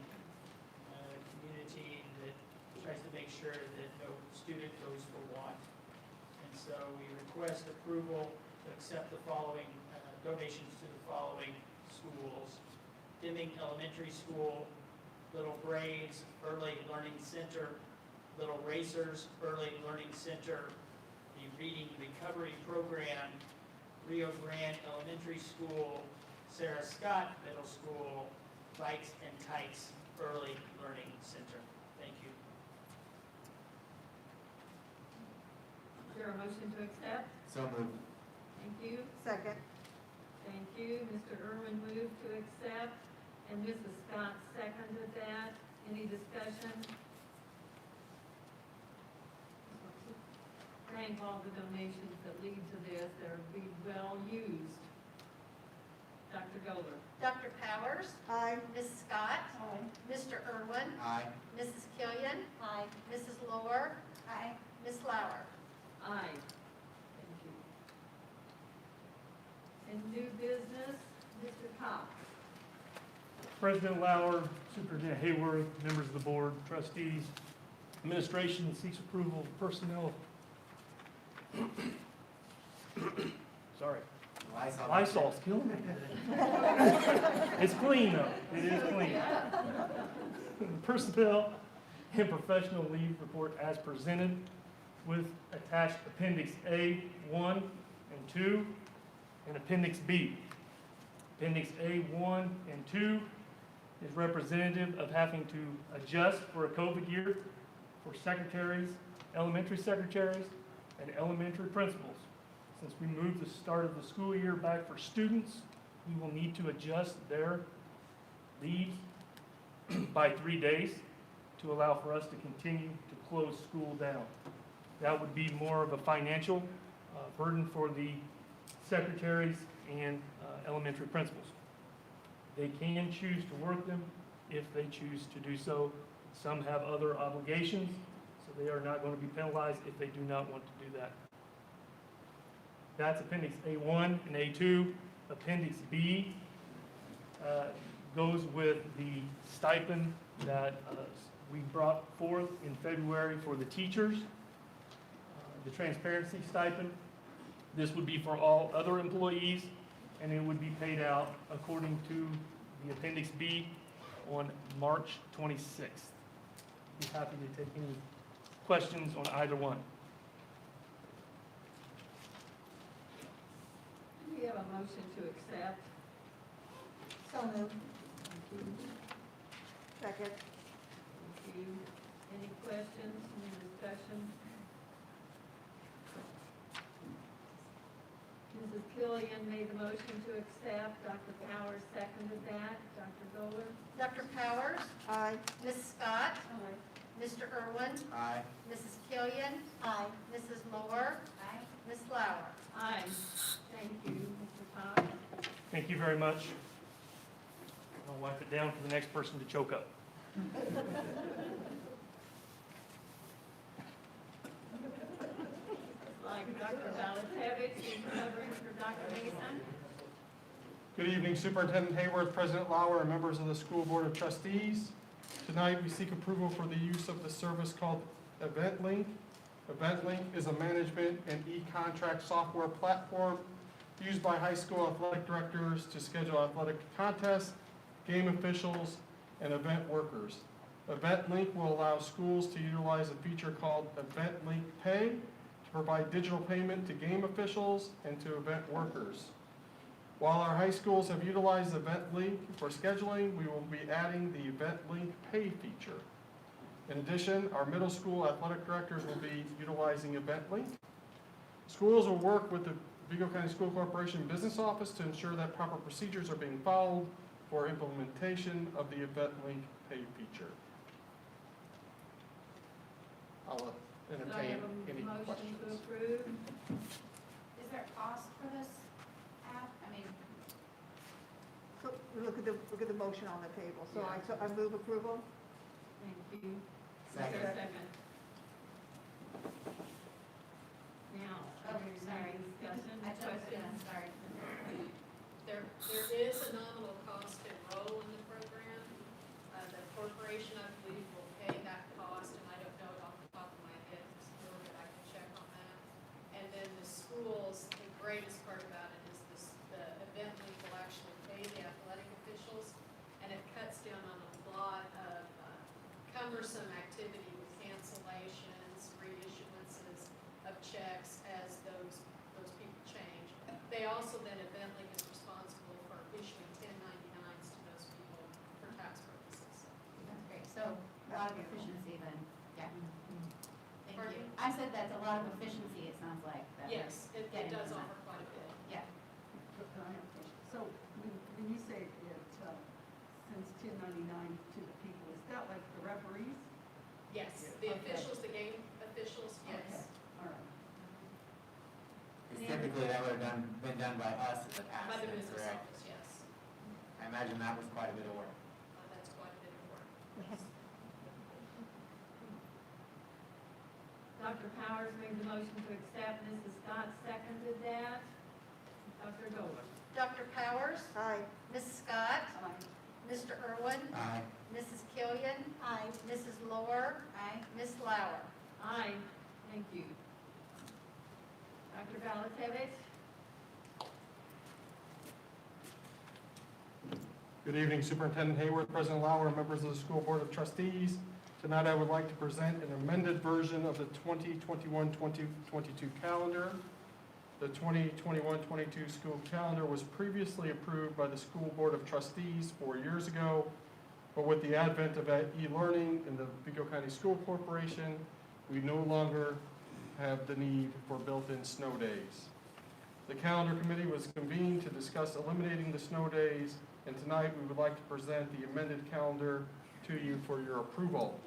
community that tries to make sure that no student goes for want. And so we request approval to accept the following donations to the following schools. Deming Elementary School, Little Braves Early Learning Center, Little Racers Early Learning Center, the Reading Recovery Program, Rio Grande Elementary School, Sarah Scott Middle School, Bikes and Tights Early Learning Center. Thank you. Is there a motion to accept? So moved. Thank you. Second. Thank you. Mr. Irwin moved to accept, and Mrs. Scott seconded that. Any discussion? Thank all the donations that lead to this. They're be well used. Dr. Goller. Dr. Powers? Aye. Ms. Scott? Mr. Irwin? Aye. Mrs. Killian? Aye. Mrs. Lohr? Aye. Ms. Lauer? Aye. Thank you. And new business, Mr. Cox. President Lauer, Superintendent Hayworth, members of the board, trustees, administration seeks approval of personnel. Sorry, Lysol's killing me. It's clean though, it is clean. Personnel and professional leave report as presented with attached Appendix A, 1 and 2, and Appendix B. Appendix A, 1 and 2 is representative of having to adjust for a COVID year for secretaries, elementary secretaries, and elementary principals. Since we moved the start of the school year back for students, we will need to adjust their leaves by 3 days to allow for us to continue to close school down. That would be more of a financial burden for the secretaries and elementary principals. They can choose to work them if they choose to do so. Some have other obligations, so they are not going to be penalized if they do not want to do that. That's Appendix A1 and A2. Appendix B goes with the stipend that we brought forth in February for the teachers, the transparency stipend. This would be for all other employees, and it would be paid out according to the Appendix B on March 26th. Be happy to take any questions on either one. Do we have a motion to accept? So moved. Thank you. Second. Thank you. Any questions, any discussion? Mrs. Killian made the motion to accept. Dr. Powers seconded that. Dr. Goller? Dr. Powers? Aye. Ms. Scott? Mr. Irwin? Aye. Mrs. Killian? Aye. Mrs. Lohr? Aye. Ms. Lauer? Aye. Thank you, Mr. Cox. Thank you very much. I'll wipe it down for the next person to choke up. Like Dr. Balatevich is covering for Dr. Mason. Good evening, Superintendent Hayworth, President Lauer, and members of the School Board of Trustees. Tonight, we seek approval for the use of the service called EventLink. EventLink is a management and e-contract software platform used by high school athletic directors to schedule athletic contests, game officials, and event workers. EventLink will allow schools to utilize a feature called EventLink Pay to provide digital payment to game officials and to event workers. While our high schools have utilized EventLink for scheduling, we will be adding the EventLink Pay feature. In addition, our middle school athletic directors will be utilizing EventLink. Schools will work with the Vigo County School Corporation Business Office to ensure that proper procedures are being followed for implementation of the EventLink Pay feature. I'll So I entertain have a any motion to questions. approve. Is there a cost for this app? I mean, So look at the motion on the table. So I move approval. Thank you. Second. Is there a second? Now, Oh, any sorry. discussion, I jumped the gun, questions? sorry. There is a nominal cost to enroll in the program. The corporation, I believe, will pay that cost, and I don't know it off the top of my head, but I can check on that. And then the schools, the greatest part about it is this, the event league will actually pay the athletic officials, and it cuts down on a lot of cumbersome activity with cancellations, reissuances of checks as those people change. They also then, EventLink is responsible for issuing 1099s to those people for tax purposes. That's great. So a lot of efficiency then, yeah. Thank Pardon you. me? I said that's a lot of efficiency, it sounds like. that we're Yes, it getting does from that. offer quite a bit. Yeah. So when you say it sends 1099 to the people, is that like the referees? Yes, the Okay. officials, the game officials, yes. Okay. All right. Because typically that would have been done by us in the past, By the then, business correct? office, yes. I imagine that was quite a bit of work. That's quite a bit of work. Dr. Powers made the motion to accept, Mrs. Scott seconded that. Dr. Doler? Dr. Powers? Aye. Mrs. Scott? Aye. Mr. Irwin? Aye. Mrs. Killian? Aye. Mrs. Lohr? Aye. Ms. Lauer? Aye, thank you. Dr. Valentivich? Good evening, Superintendent Hayward, President Lauer, and members of the School Board of Trustees. Tonight, I would like to present an amended version of the 2021-2022 calendar. The 2021-22 school calendar was previously approved by the School Board of Trustees 4 years ago, but with the advent of e-learning in the Vigo County School Corporation, we no longer have the need for built-in snow days. The calendar committee was convened to discuss eliminating the snow days, and tonight we would like to present the amended calendar to you for your approval.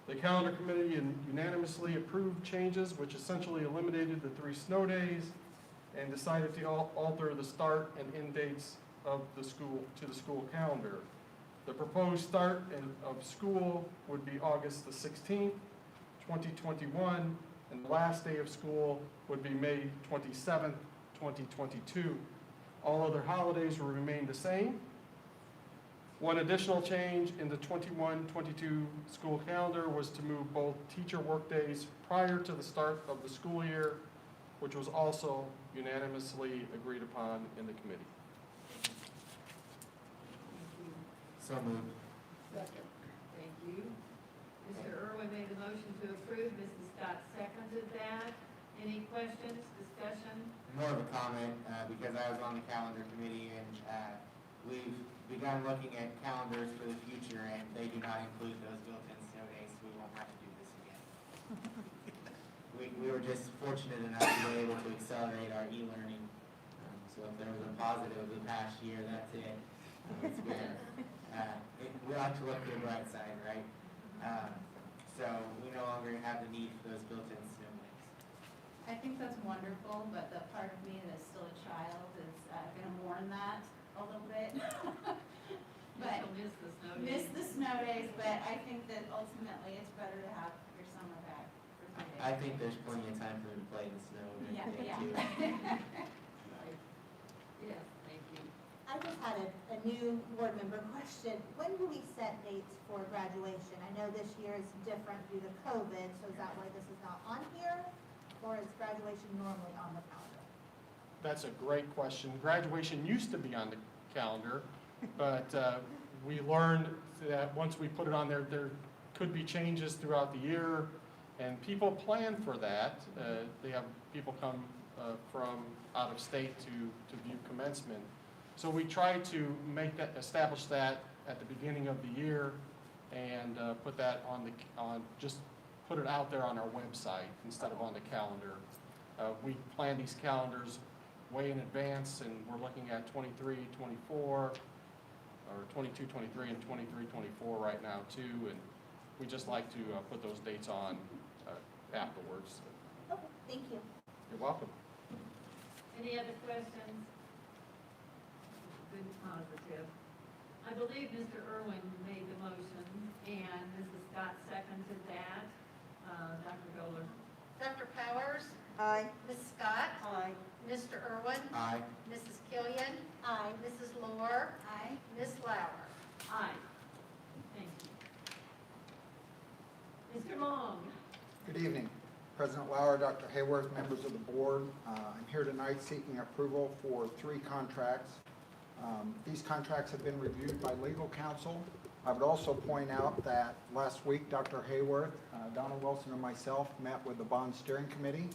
The calendar committee unanimously approved changes which essentially eliminated the 3 snow days and decided to alter the start and end dates of the school to the school calendar. The proposed start of school would be August the 16th, 2021, and the last day of school would be May 27th, 2022. All other holidays will remain the same. One additional change in the 21-22 school calendar was to move both teacher workdays prior to the start of the school year, which was also unanimously agreed upon in the committee. So moved. Second. Thank you. Mr. Irwin made the motion to approve, Mrs. Scott seconded that. Any questions, discussion? More of a comment, because I was on the calendar committee and we've begun looking at calendars for the future and they do not include those built-in snow days, so we won't have to do this again. We were just fortunate enough to be able to accelerate our e-learning. So if there was a positive of the past year, that's it. It's good. We like to look to the bright side, right? So we no longer have the need for those built-in snow days. I think that's wonderful, but the part of me that's still a child is going to mourn that a little bit. But You'll miss the snow days. miss the snow days, but I think that ultimately it's better to have your summer back for 3 days. I think there's plenty of time for them to play in the snow and Yeah, everything yeah. too. Yes, thank you. I just had a new board member question. When do we set dates for graduation? I know this year is different due to COVID, so is that why this is not on here? Or is graduation normally on the calendar? That's a great question. Graduation used to be on the calendar, but we learned that once we put it on there, there could be changes throughout the year, and people plan for that. They have people come from out of state to view commencement. So we try to establish that at the beginning of the year and put that just put it out there on our website instead of on the calendar. We plan these calendars way in advance, and we're looking at 23, 24, or 22, 23, and 23, 24 right now too, and we just like to put those dates on afterwards. Okay, thank you. You're welcome. Any other questions? Good, positive. I believe Mr. Irwin made the motion, and Mrs. Scott seconded that. Dr. Goller? Dr. Powers? Aye. Ms. Scott? Aye. Mr. Irwin? Aye. Mrs. Killian? Aye. Mrs. Lohr? Aye. Ms. Lauer? Aye. Thank you. Mr. Long? Good evening. President Lauer, Dr. Hayworth, members of the board. I'm here tonight seeking approval for 3 contracts. These contracts have been reviewed by legal counsel. I would also point out that last week, Dr. Hayworth, Donald Wilson, and myself met with the bond steering committee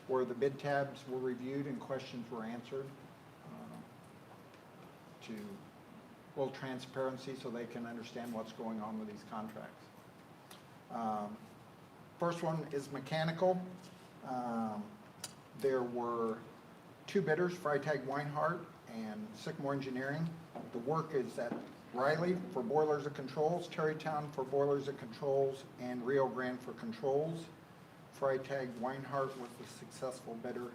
where the bid tabs were reviewed and questions were answered to full transparency so they can understand what's going on with these contracts. First one is mechanical. There were 2 bidders, Freitag Weinhardt and Sycamore Engineering. The work is at Riley for boilers and controls, Terrytown for boilers and controls, and Rio Grande for controls. Freitag Weinhardt was the successful bidder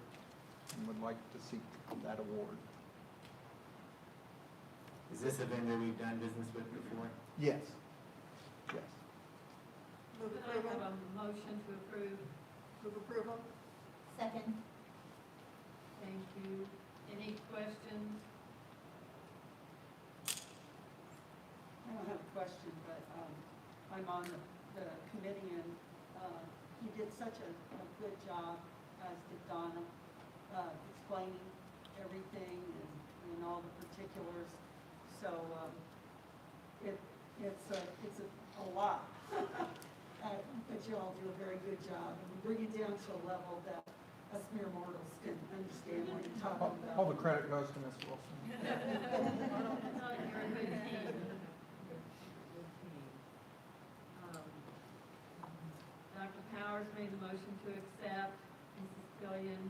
and would like to seek that award. Is this a vendor we've done business with before? Yes. Yes. Move Could I have approval. a motion to approve? Move approval. Second. Thank you. Any questions? I don't have a question, but I'm on the committee, and he did such a good job, as did Donna, explaining everything and all the particulars. So it's a lot. But you all do a very good job, and bring it down to a level that us mere mortals can understand what you're talking about. All the credit goes to Ms. Wilson. I thought you were a good team. Dr. Powers made the motion to accept. Mrs. Killian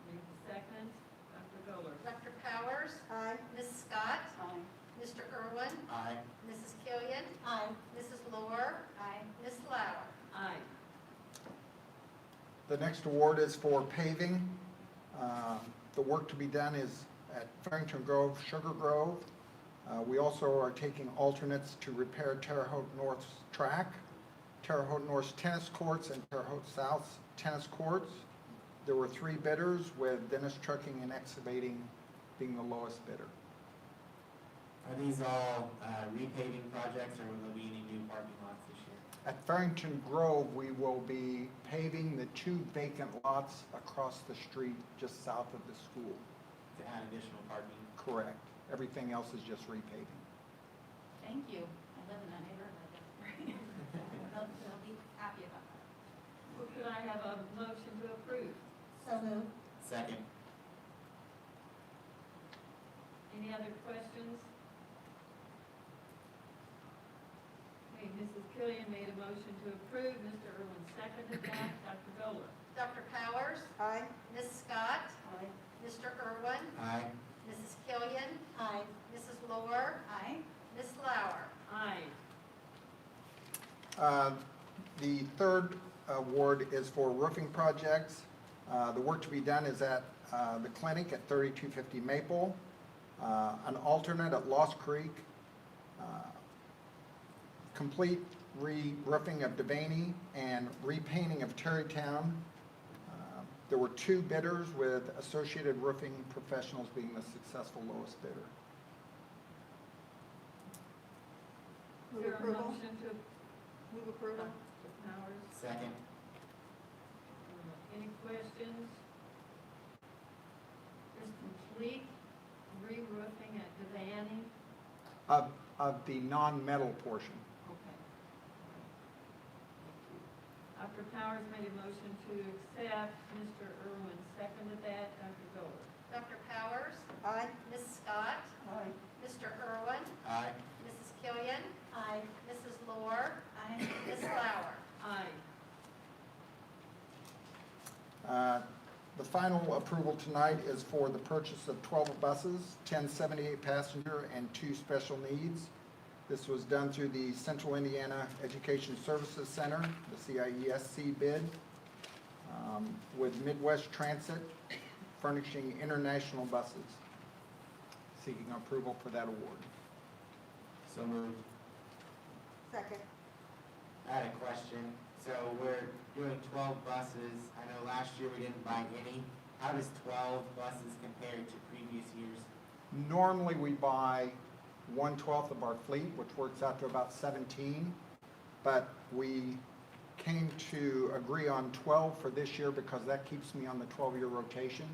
made the second. Dr. Goller? Dr. Powers? Aye. Ms. Scott? Aye. Mr. Irwin? Aye. Mrs. Killian? Aye. Mrs. Lohr? Aye. Ms. Lauer? Aye. The next award is for paving. The work to be done is at Farrington Grove, Sugar Grove. We also are taking alternates to repair Terre Haute North's track, Terre Haute North's tennis courts, and Terre Haute South's tennis courts. There were 3 bidders, with Dennis Trucking and Excavating being the lowest bidder. Are these all repaving projects, or will there be any new parking lots this year? At Farrington Grove, we will be paving the 2 vacant lots across the street just south of the school. To add additional parking? Correct. Everything else is just repaving. Thank you. I live in that neighborhood. They'll be happy about that. Well, could I have a motion to approve? So moved. Second. Any other questions? Okay, Mrs. Killian made a motion to approve. Mr. Irwin seconded that. Dr. Goller? Dr. Powers? Aye. Ms. Scott? Aye. Mr. Irwin? Aye. Mrs. Killian? Aye. Mrs. Lohr? Aye. Ms. Lauer? Aye. The third award is for roofing projects. The work to be done is at the clinic at 3250 Maple, an alternate at Lost Creek, complete re-roofing of Devaney, and repainting of Terrytown. There were 2 bidders, with Associated Roofing Professionals being the successful lowest bidder. Is Move there a approval. motion to Move approval. Dr. Powers? Second. Any questions? There's of the non-metal portion. Okay. Dr. Powers made a motion to accept, Mr. Irwin seconded that, Dr. Gold. Dr. Powers? Aye. Ms. Scott? Aye. Mr. Irwin? Aye. Mrs. Killian? Aye. Mrs. Lohr? Aye. Ms. Lauer? Aye. The final approval tonight is for the purchase of 12 buses, 10 78-passenger and 2 special needs. This was done through the Central Indiana Education Services Center, the CIESC bid, with Midwest Transit furnishing international buses. Seeking approval for that award. So moved. Second. I had a question. So we're doing 12 buses. I know last year we didn't buy any. How does 12 buses compare to previous years? Normally, we buy 1/12 of our fleet, which works out to about 17, but we came to agree on 12 for this year because that keeps me on the 12-year rotation.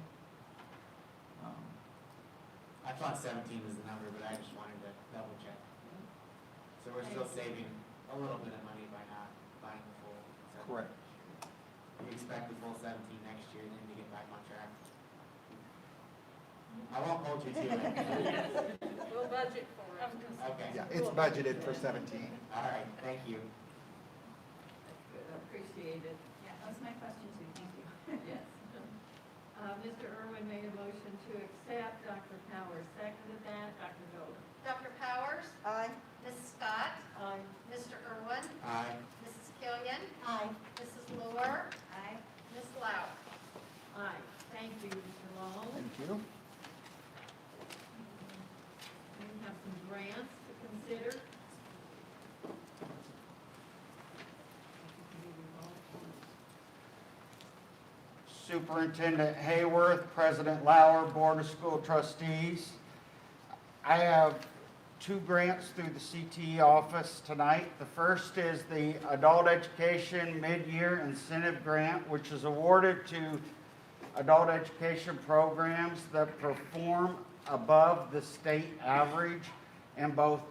I thought 17 was the number, but I just wanted to double check. So we're still saving a little bit of money by not buying the full 17. Correct. You expect the full 17 next year then to get back on track? I won't hold you to it. We'll budget for it. Okay. Yeah, it's budgeted for 17. All right, thank you. Good, I appreciate it. Yeah, that was my question too, thank you. Yes. Mr. Irwin made a motion to accept, Dr. Powers seconded that, Dr. Gold. Dr. Powers? Aye. Ms. Scott? Aye. Mr. Irwin? Aye. Mrs. Killian? Aye. Mrs. Lohr? Aye. Ms. Lauer? Aye. Thank you, Mr. Long. Thank you. We have some grants to consider. Superintendent Hayworth, President Lauer, Board of School Trustees. I have 2 grants through the CTE office tonight. The first is the Adult Education Mid-Year Incentive Grant, which is awarded to adult education programs that perform above the state average in both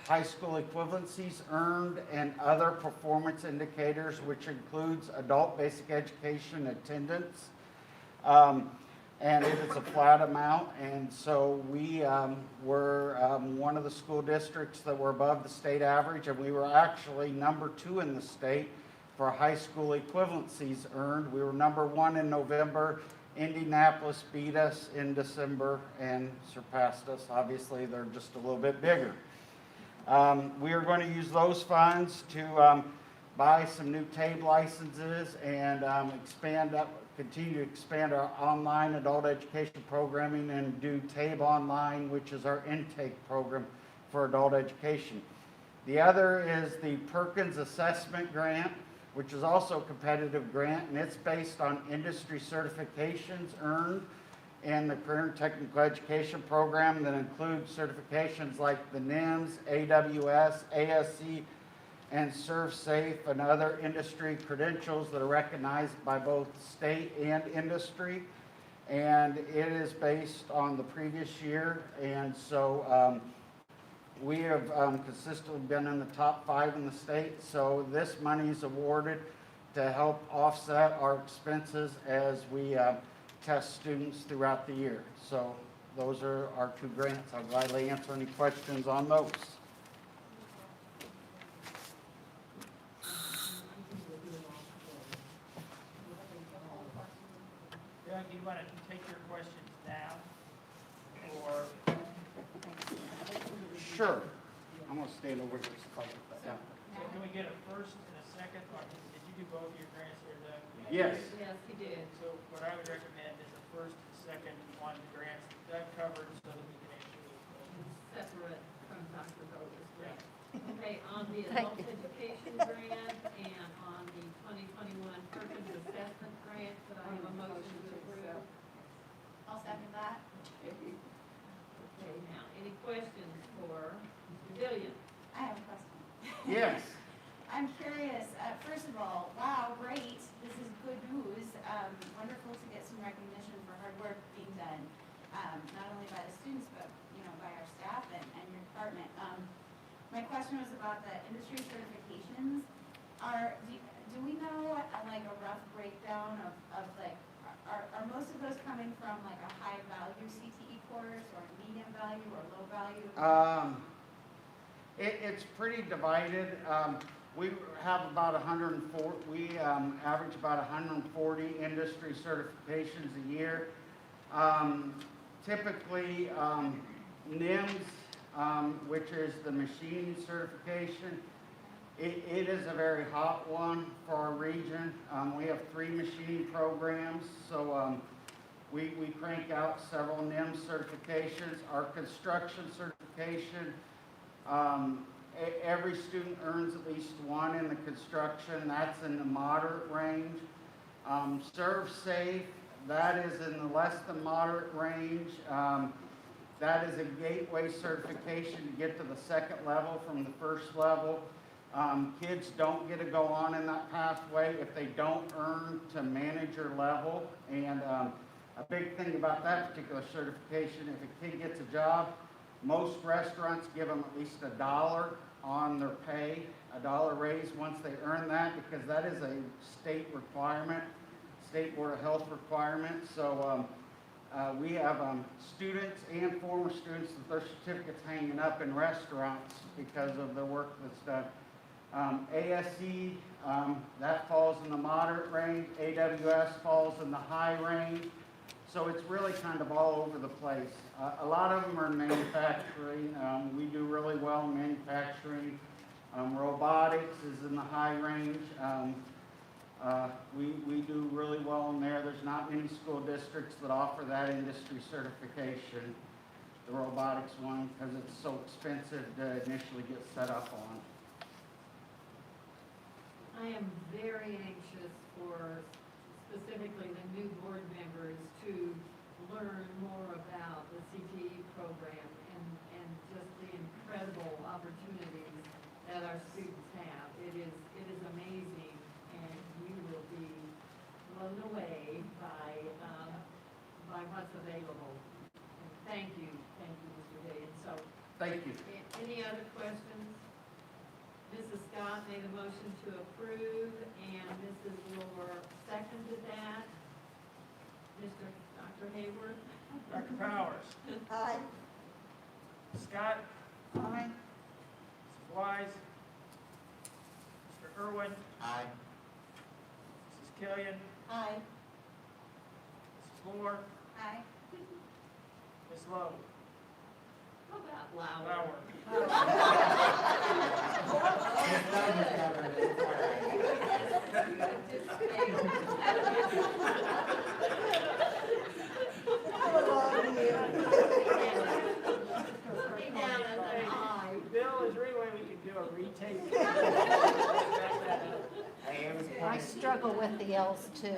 high school equivalencies earned and other performance indicators, which includes adult basic education attendance. And it is a flat amount, and so we were one of the school districts that were above the state average, and we were actually number 2 in the state for high school equivalencies earned. We were number 1 in November. Indianapolis beat us in December and surpassed us. Obviously, they're just a little bit bigger. We are going to use those funds to buy some new TABE licenses and continue to expand our online adult education programming and do TABE Online, which is our intake program for adult education. The other is the Perkins Assessment Grant, which is also a competitive grant, and it's based on industry certifications earned in the Career and Technical Education program that includes certifications like the NIMS, AWS, ASC, and ServSafe, and other industry credentials that are recognized by both state and industry. And it is based on the previous year, and so we have consistently been in the top 5 in the state, so this money is awarded to help offset our expenses as we test students throughout the year. So those are our 2 grants. I'll gladly answer any questions on those. Doug, do you want to take your questions now? Or, Sure. I'm going to stand over here. so can we get a first and a second? Or did you do both your grants there, Doug? Yes. Yes, he did. So what I would recommend is a first and second one grants that Doug covered so that we can answer those questions. Separate from Dr. Gold's grant. Okay, on the adult education grant and on the 2021 Perkins Assessment Grant, could I have a motion to approve? I'll second that. Okay, now, any questions for Mr. Gillian? I have a question. Yes. I'm curious, first of all, wow, great, this is good news. Wonderful to get some recognition for hard work being done, not only by the students, but, by our staff and your department. My question was about the industry certifications. Do we know like a rough breakdown of like, are most of those coming from like a high value CTE course or medium value or low value? It's pretty divided. We have about 104, we average about 140 industry certifications a year. Typically, NIMS, which is the machine certification, it is a very hot one for our region. We have 3 machine programs, so we crank out several NIMS certifications. Our construction certification, every student earns at least one in the construction. That's in the moderate range. Serve Safe, that is in the less than moderate range. That is a gateway certification to get to the second level from the first level. Kids don't get to go on in that pathway if they don't earn to manager level. And a big thing about that particular certification, if a kid gets a job, most restaurants give them at least $1 on their pay, $1 raise once they earn that, because that is a state requirement, State Board of Health requirement. So we have students and former students with their certificates hanging up in restaurants because of the work that's done. ASE, that falls in the moderate range. AWS falls in the high range. So it's really kind of all over the place. A lot of them are in manufacturing. We do really well in manufacturing. Robotics is in the high range. We do really well in there. There's not many school districts that offer that industry certification, the robotics one, because it's so expensive to initially get set up on. I am very anxious for specifically the new board members to learn more about the CTE program and just the incredible opportunities that our students have. It is amazing, and you will be blown away by what's available. And thank you, Mr. Williams. So, Thank you. any other questions? Mrs. Scott made a motion to approve, and Mrs. Lohr seconded that. Dr. Hayward? Dr. Powers? Aye. Scott? Aye. Mrs. Wise? Mr. Irwin? Aye. Mrs. Killian? Aye. Mrs. Lohr? Aye. Ms. Lowe? How about Lauer? Lauer? Bill, is there any way we can do a retake? I struggle with the L's too.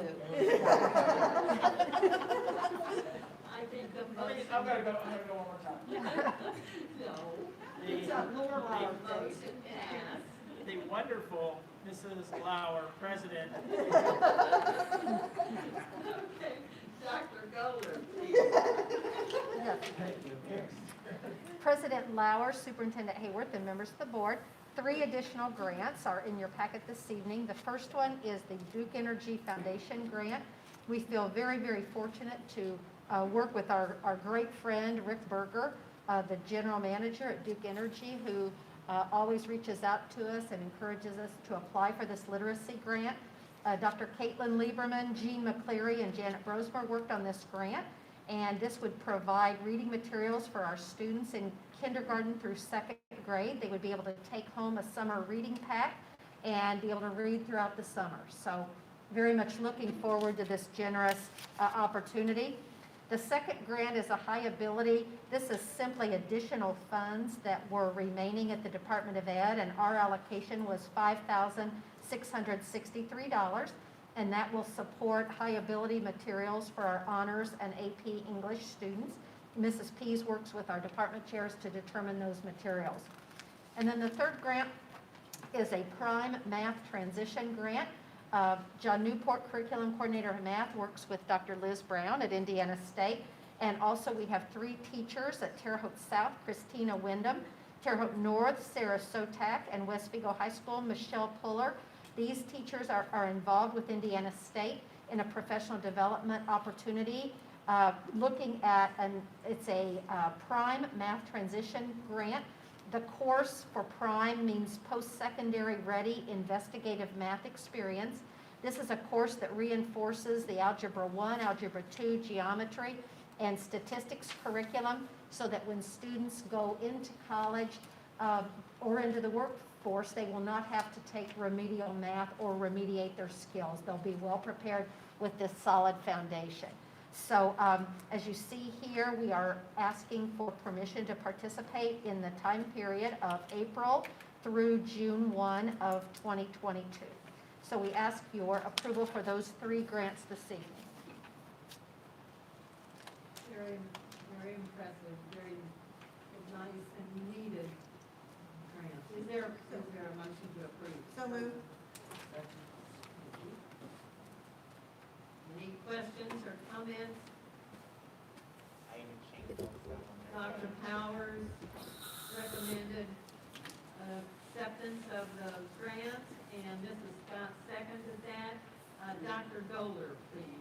I think the I'm motion. gonna go one more time. No. It's a lower The line. motion passed. The wonderful Mrs. Lauer, President. Okay, Dr. Golder, please. President Lauer, Superintendent Hayworth, and members of the board, 3 additional grants are in your packet this evening. The first one is the Duke Energy Foundation grant. We feel very, very fortunate to work with our great friend, Rick Berger, the general manager at Duke Energy, who always reaches out to us and encourages us to apply for this literacy grant. Dr. Caitlin Lieberman, Jean McCleary, and Janet Brosmer worked on this grant, and this would provide reading materials for our students in kindergarten through 2nd grade. They would be able to take home a summer reading pack and be able to read throughout the summer. So very much looking forward to this generous opportunity. The second grant is a high ability. This is simply additional funds that were remaining at the Department of Ed, and our allocation was $5,663, and that will support high ability materials for our honors and AP English students. Mrs. Pease works with our department chairs to determine those materials. And then the third grant is a prime math transition grant. John Newport, Curriculum Coordinator of Math, works with Dr. Liz Brown at Indiana State. And also we have 3 teachers at Terre Haute South, Christina Wyndham, Terre Haute North, Sarah Sotak, and West Vigo High School, Michelle Puller. These teachers are involved with Indiana State in a professional development opportunity, looking at it's a Prime Math Transition Grant. The course for Prime means Post-Secondary Ready Investigative Math Experience. This is a course that reinforces the Algebra 1, Algebra 2, Geometry, and Statistics curriculum so that when students go into college or into the workforce, they will not have to take remedial math or remediate their skills. They'll be well prepared with this solid foundation. So as you see here, we are asking for permission to participate in the time period of April through June 1 of 2022. So we ask your approval for those 3 grants this evening. Very, very impressive, very nice and needed grants. Is there a motion to approve? So moved. Any questions or comments? I even changed some stuff on there. Dr. Powers recommended acceptance of the grants, and Mrs. Scott seconded that. Dr. Goller, please.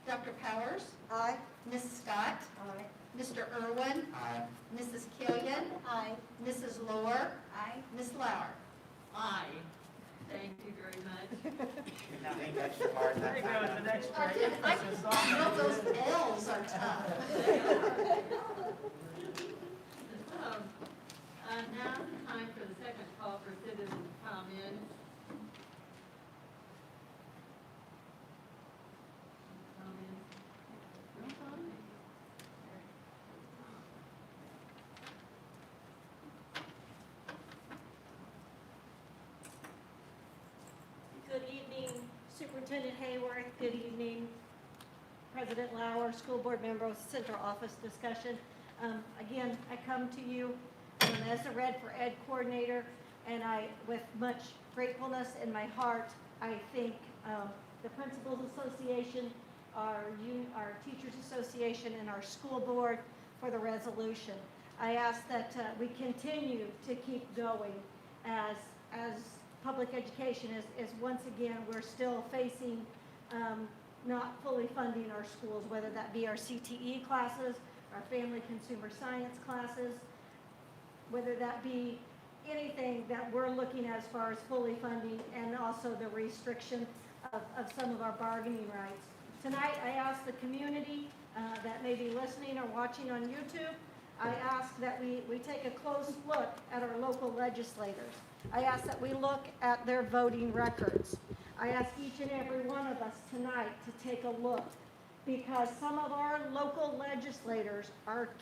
Dr. Powers? Aye. Ms. Scott? Aye. Mr. Irwin? Aye. Mrs. Killian? Aye. Mrs. Lohr? Aye. Ms. Lauer? Aye. Thank you very much. I think that's too hard that There you go, the next I grant. know those L's are tough. Now it's time for the second call for citizen comments. Comments? No comments? Good evening, Superintendent Hayworth. Good evening, President Lauer, school board members, central office discussion. Again, I come to you as the Red for Ed coordinator, and with much gratefulness in my heart, I thank the Principals Association, our Teachers Association, and our school board for the resolution. I ask that we continue to keep going as public education is once again, we're still facing not fully funding our schools, whether that be our CTE classes, our family consumer science classes, whether that be anything that we're looking at as far as fully funding, and also the restriction of some of our bargaining rights. Tonight, I ask the community that may be listening or watching on YouTube, I ask that we take a close look at our local legislators. I ask that we look at their voting records. I ask each and every one of us tonight to take a look, because some of our local legislators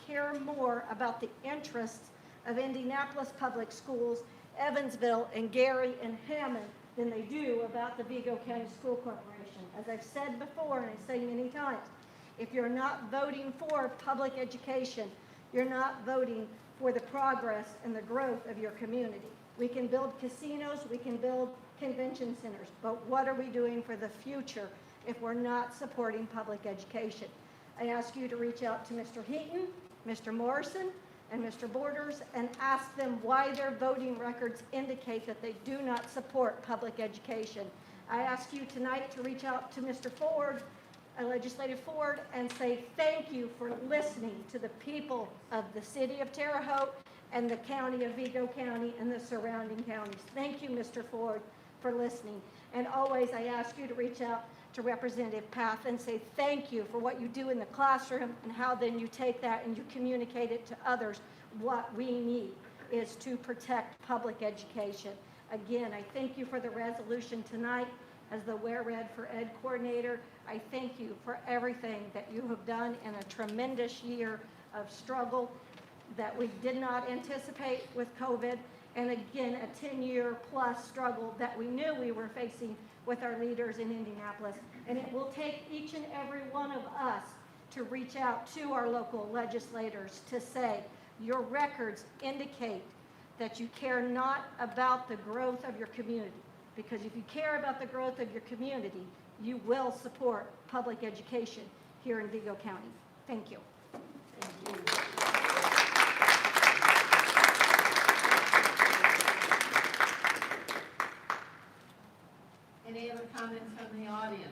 care more about the interests of Indianapolis Public Schools, Evansville, and Gary and Hammond than they do about the Vigo County School Corporation. As I've said before, and I say many times, if you're not voting for public education, you're not voting for the progress and the growth of your community. We can build casinos, we can build convention centers, but what are we doing for the future if we're not supporting public education? I ask you to reach out to Mr. Heaton, Mr. Morrison, and Mr. Borders and ask them why their voting records indicate that they do not support public education. I ask you tonight to reach out to Mr. Ford, Legislative Ford, and say thank you for listening to the people of the city of Terre Haute and the county of Vigo County and the surrounding counties. Thank you, Mr. Ford, for listening. And always I ask you to reach out to Representative Path and say thank you for what you do in the classroom and how then you take that and you communicate it to others. What we need is to protect public education. Again, I thank you for the resolution tonight. As the Wear Red for Ed coordinator, I thank you for everything that you have done in a tremendous year of struggle that we did not anticipate with COVID, and again, a 10-year plus struggle that we knew we were facing with our leaders in Indianapolis. And it will take each and every one of us to reach out to our local legislators to say, your records indicate that you care not about the growth of your community. Because if you care about the growth of your community, you will support public education here in Vigo County. Thank you. Thank you. Any other comments from the audience?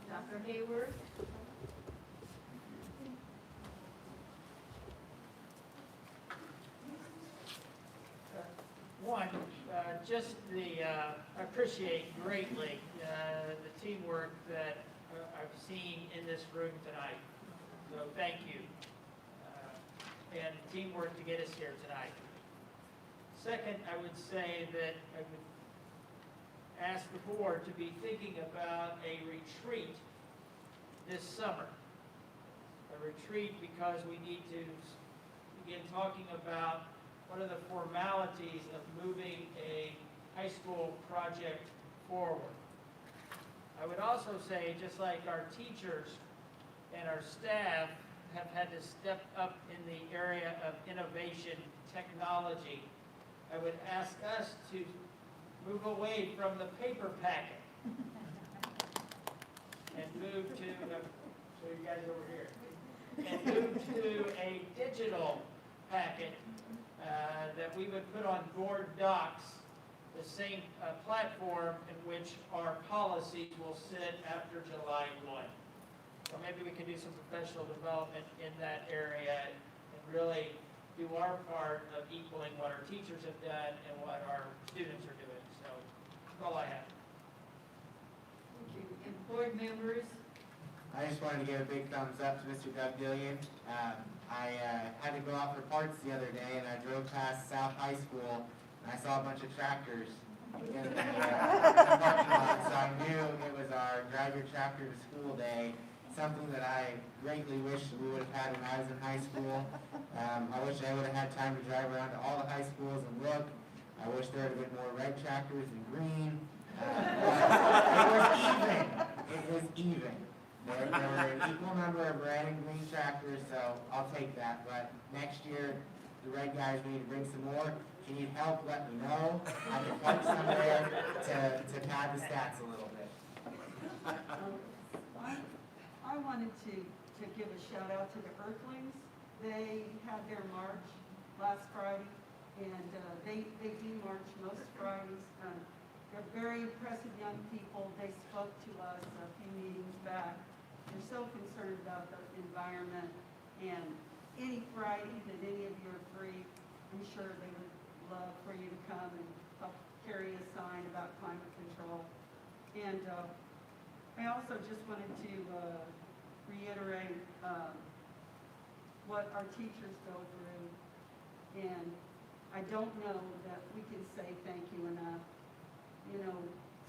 Dr. Hayward? One, just I appreciate greatly the teamwork that I've seen in this room tonight. So thank you. And teamwork to get us here tonight. Second, I would say that I would ask the board to be thinking about a retreat this summer. A retreat because we need to begin talking about what are the formalities of moving a high school project forward. I would also say, just like our teachers and our staff have had to step up in the area of innovation technology, I would ask us to move away from the paper packet and move to, so you guys over here, and move to a digital packet that we would put on board docs, the same platform in which our policies will sit after July 1. So maybe we can do some professional development in that area and really do our part of equaling what our teachers have done and what our students are doing. So that's all I have. Thank you. And board members? I just wanted to give a big thumbs up to Mr. Doug Dillion. I had to go out for parts the other day, and I drove past South High School, and I saw a bunch of tractors in the parking lot, so I knew it was our Drive Your Tractor to School Day, something that I greatly wish we would have had when I was in high school. I wish I would have had time to drive around to all the high schools and look. I wish there would have been more red tractors than green. It was even. It was even. There were an equal number of red and green tractors, so I'll take that. But next year, the red guys need to bring some more. If you need help, let me know. I can park somewhere to pad the stats a little bit. I wanted to give a shout out to the Earthlings. They had their march last Friday, and they do march most Fridays. They're very impressive young people. They spoke to us a few meetings back. They're so concerned about the environment, and any Friday that any of you are free, I'm sure they would love for you to come and help carry a sign about climate control. And I also just wanted to reiterate what our teachers go through, and I don't know that we can say thank you enough. You know,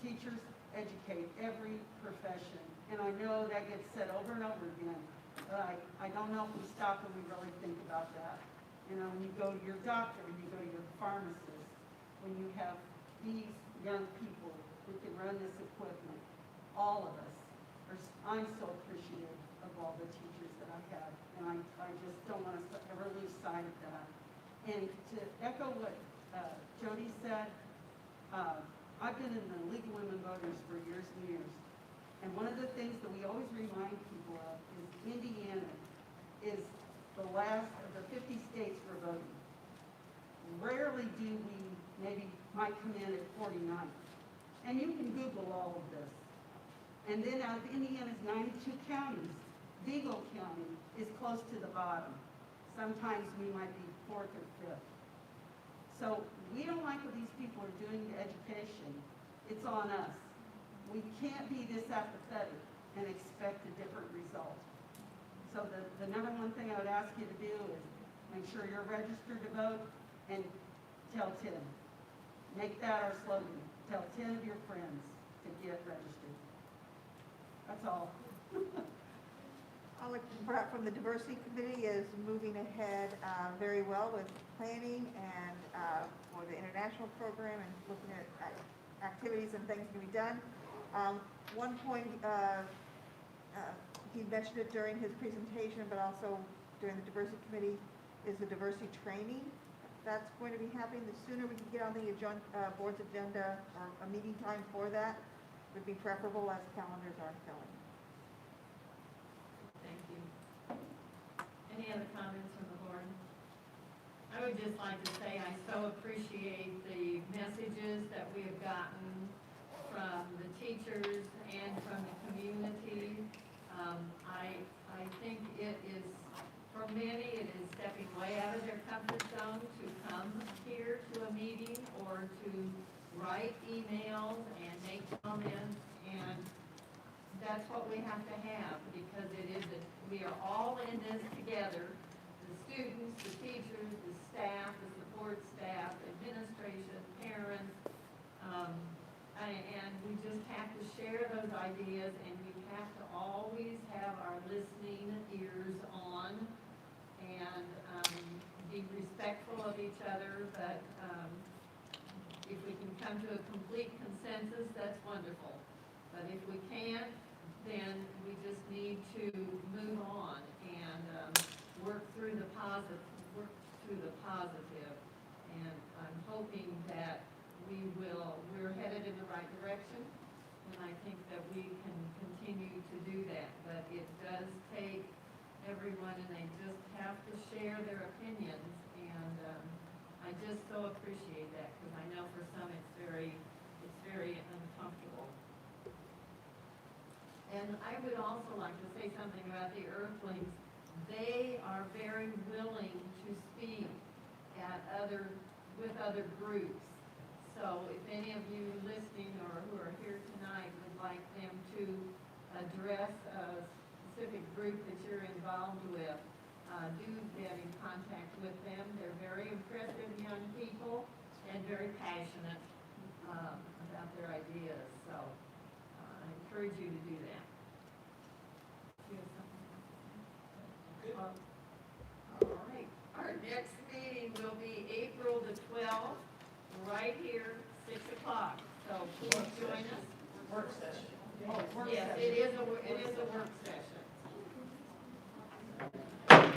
teachers educate every profession, and I know that gets said over and over again, but I don't know if we stop and we really think about that. You know, when you go to your doctor, when you go to your pharmacist, when you have these young people who can run this equipment, all of us, I'm so appreciative of all the teachers that I have, and I just don't want to ever lose sight of that. And to echo what Jody said, I've been in the League of Women Voters for years and years, and one of the things that we always remind people of is Indiana is the last of the 50 states for voting. Rarely do we might come in at 49. And you can Google all of this. And then out of Indiana's 92 counties, Vigo County is close to the bottom. Sometimes we might be 4th or 5th. So we don't like what these people are doing to education. It's on us. We can't be this apathetic and expect a different result. So the number one thing I would ask you to do is make sure you're registered to vote and tell 10. Make that our slogan. Tell 10 of your friends to get registered. That's all. I'll look from the diversity committee is moving ahead very well with planning and for the international program and looking at activities and things to be done. One point, he mentioned it during his presentation, but also during the diversity committee, is the diversity training. That's going to be happening. The sooner we can get on the board's agenda or a meeting time for that would be preferable as calendars aren't filling. Thank you. Any other comments from the board? I would just like to say I so appreciate the messages that we have gotten from the teachers and from the community. I think it is, for many, it is stepping way out of their comfort zone to come here to a meeting or to write emails and make comments, and that's what we have to have, because we are all in this together, the students, the teachers, the staff, the support staff, administration, parents, and we just have to share those ideas, and we have to always have our listening ears on and be respectful of each other, but if we can come to a complete consensus, that's wonderful. But if we can't, then we just need to move on and work through the positive. And I'm hoping that we're headed in the right direction, and I think that we can continue to do that. But it does take everyone, and they just have to share their opinions, and I just so appreciate that, because I know for some it's very uncomfortable. And I would also like to say something about the Earthlings. They are very willing to speak with other groups. So if any of you listening or who are here tonight would like them to address a specific group that you're involved with, do get in contact with them. They're very impressive young people and very passionate about their ideas. So I encourage you to do that. Do you have something else to say? All right. Our next meeting will be April the 12th, right here, 6 o'clock. So please join us. Work session. Yes, it is a work session.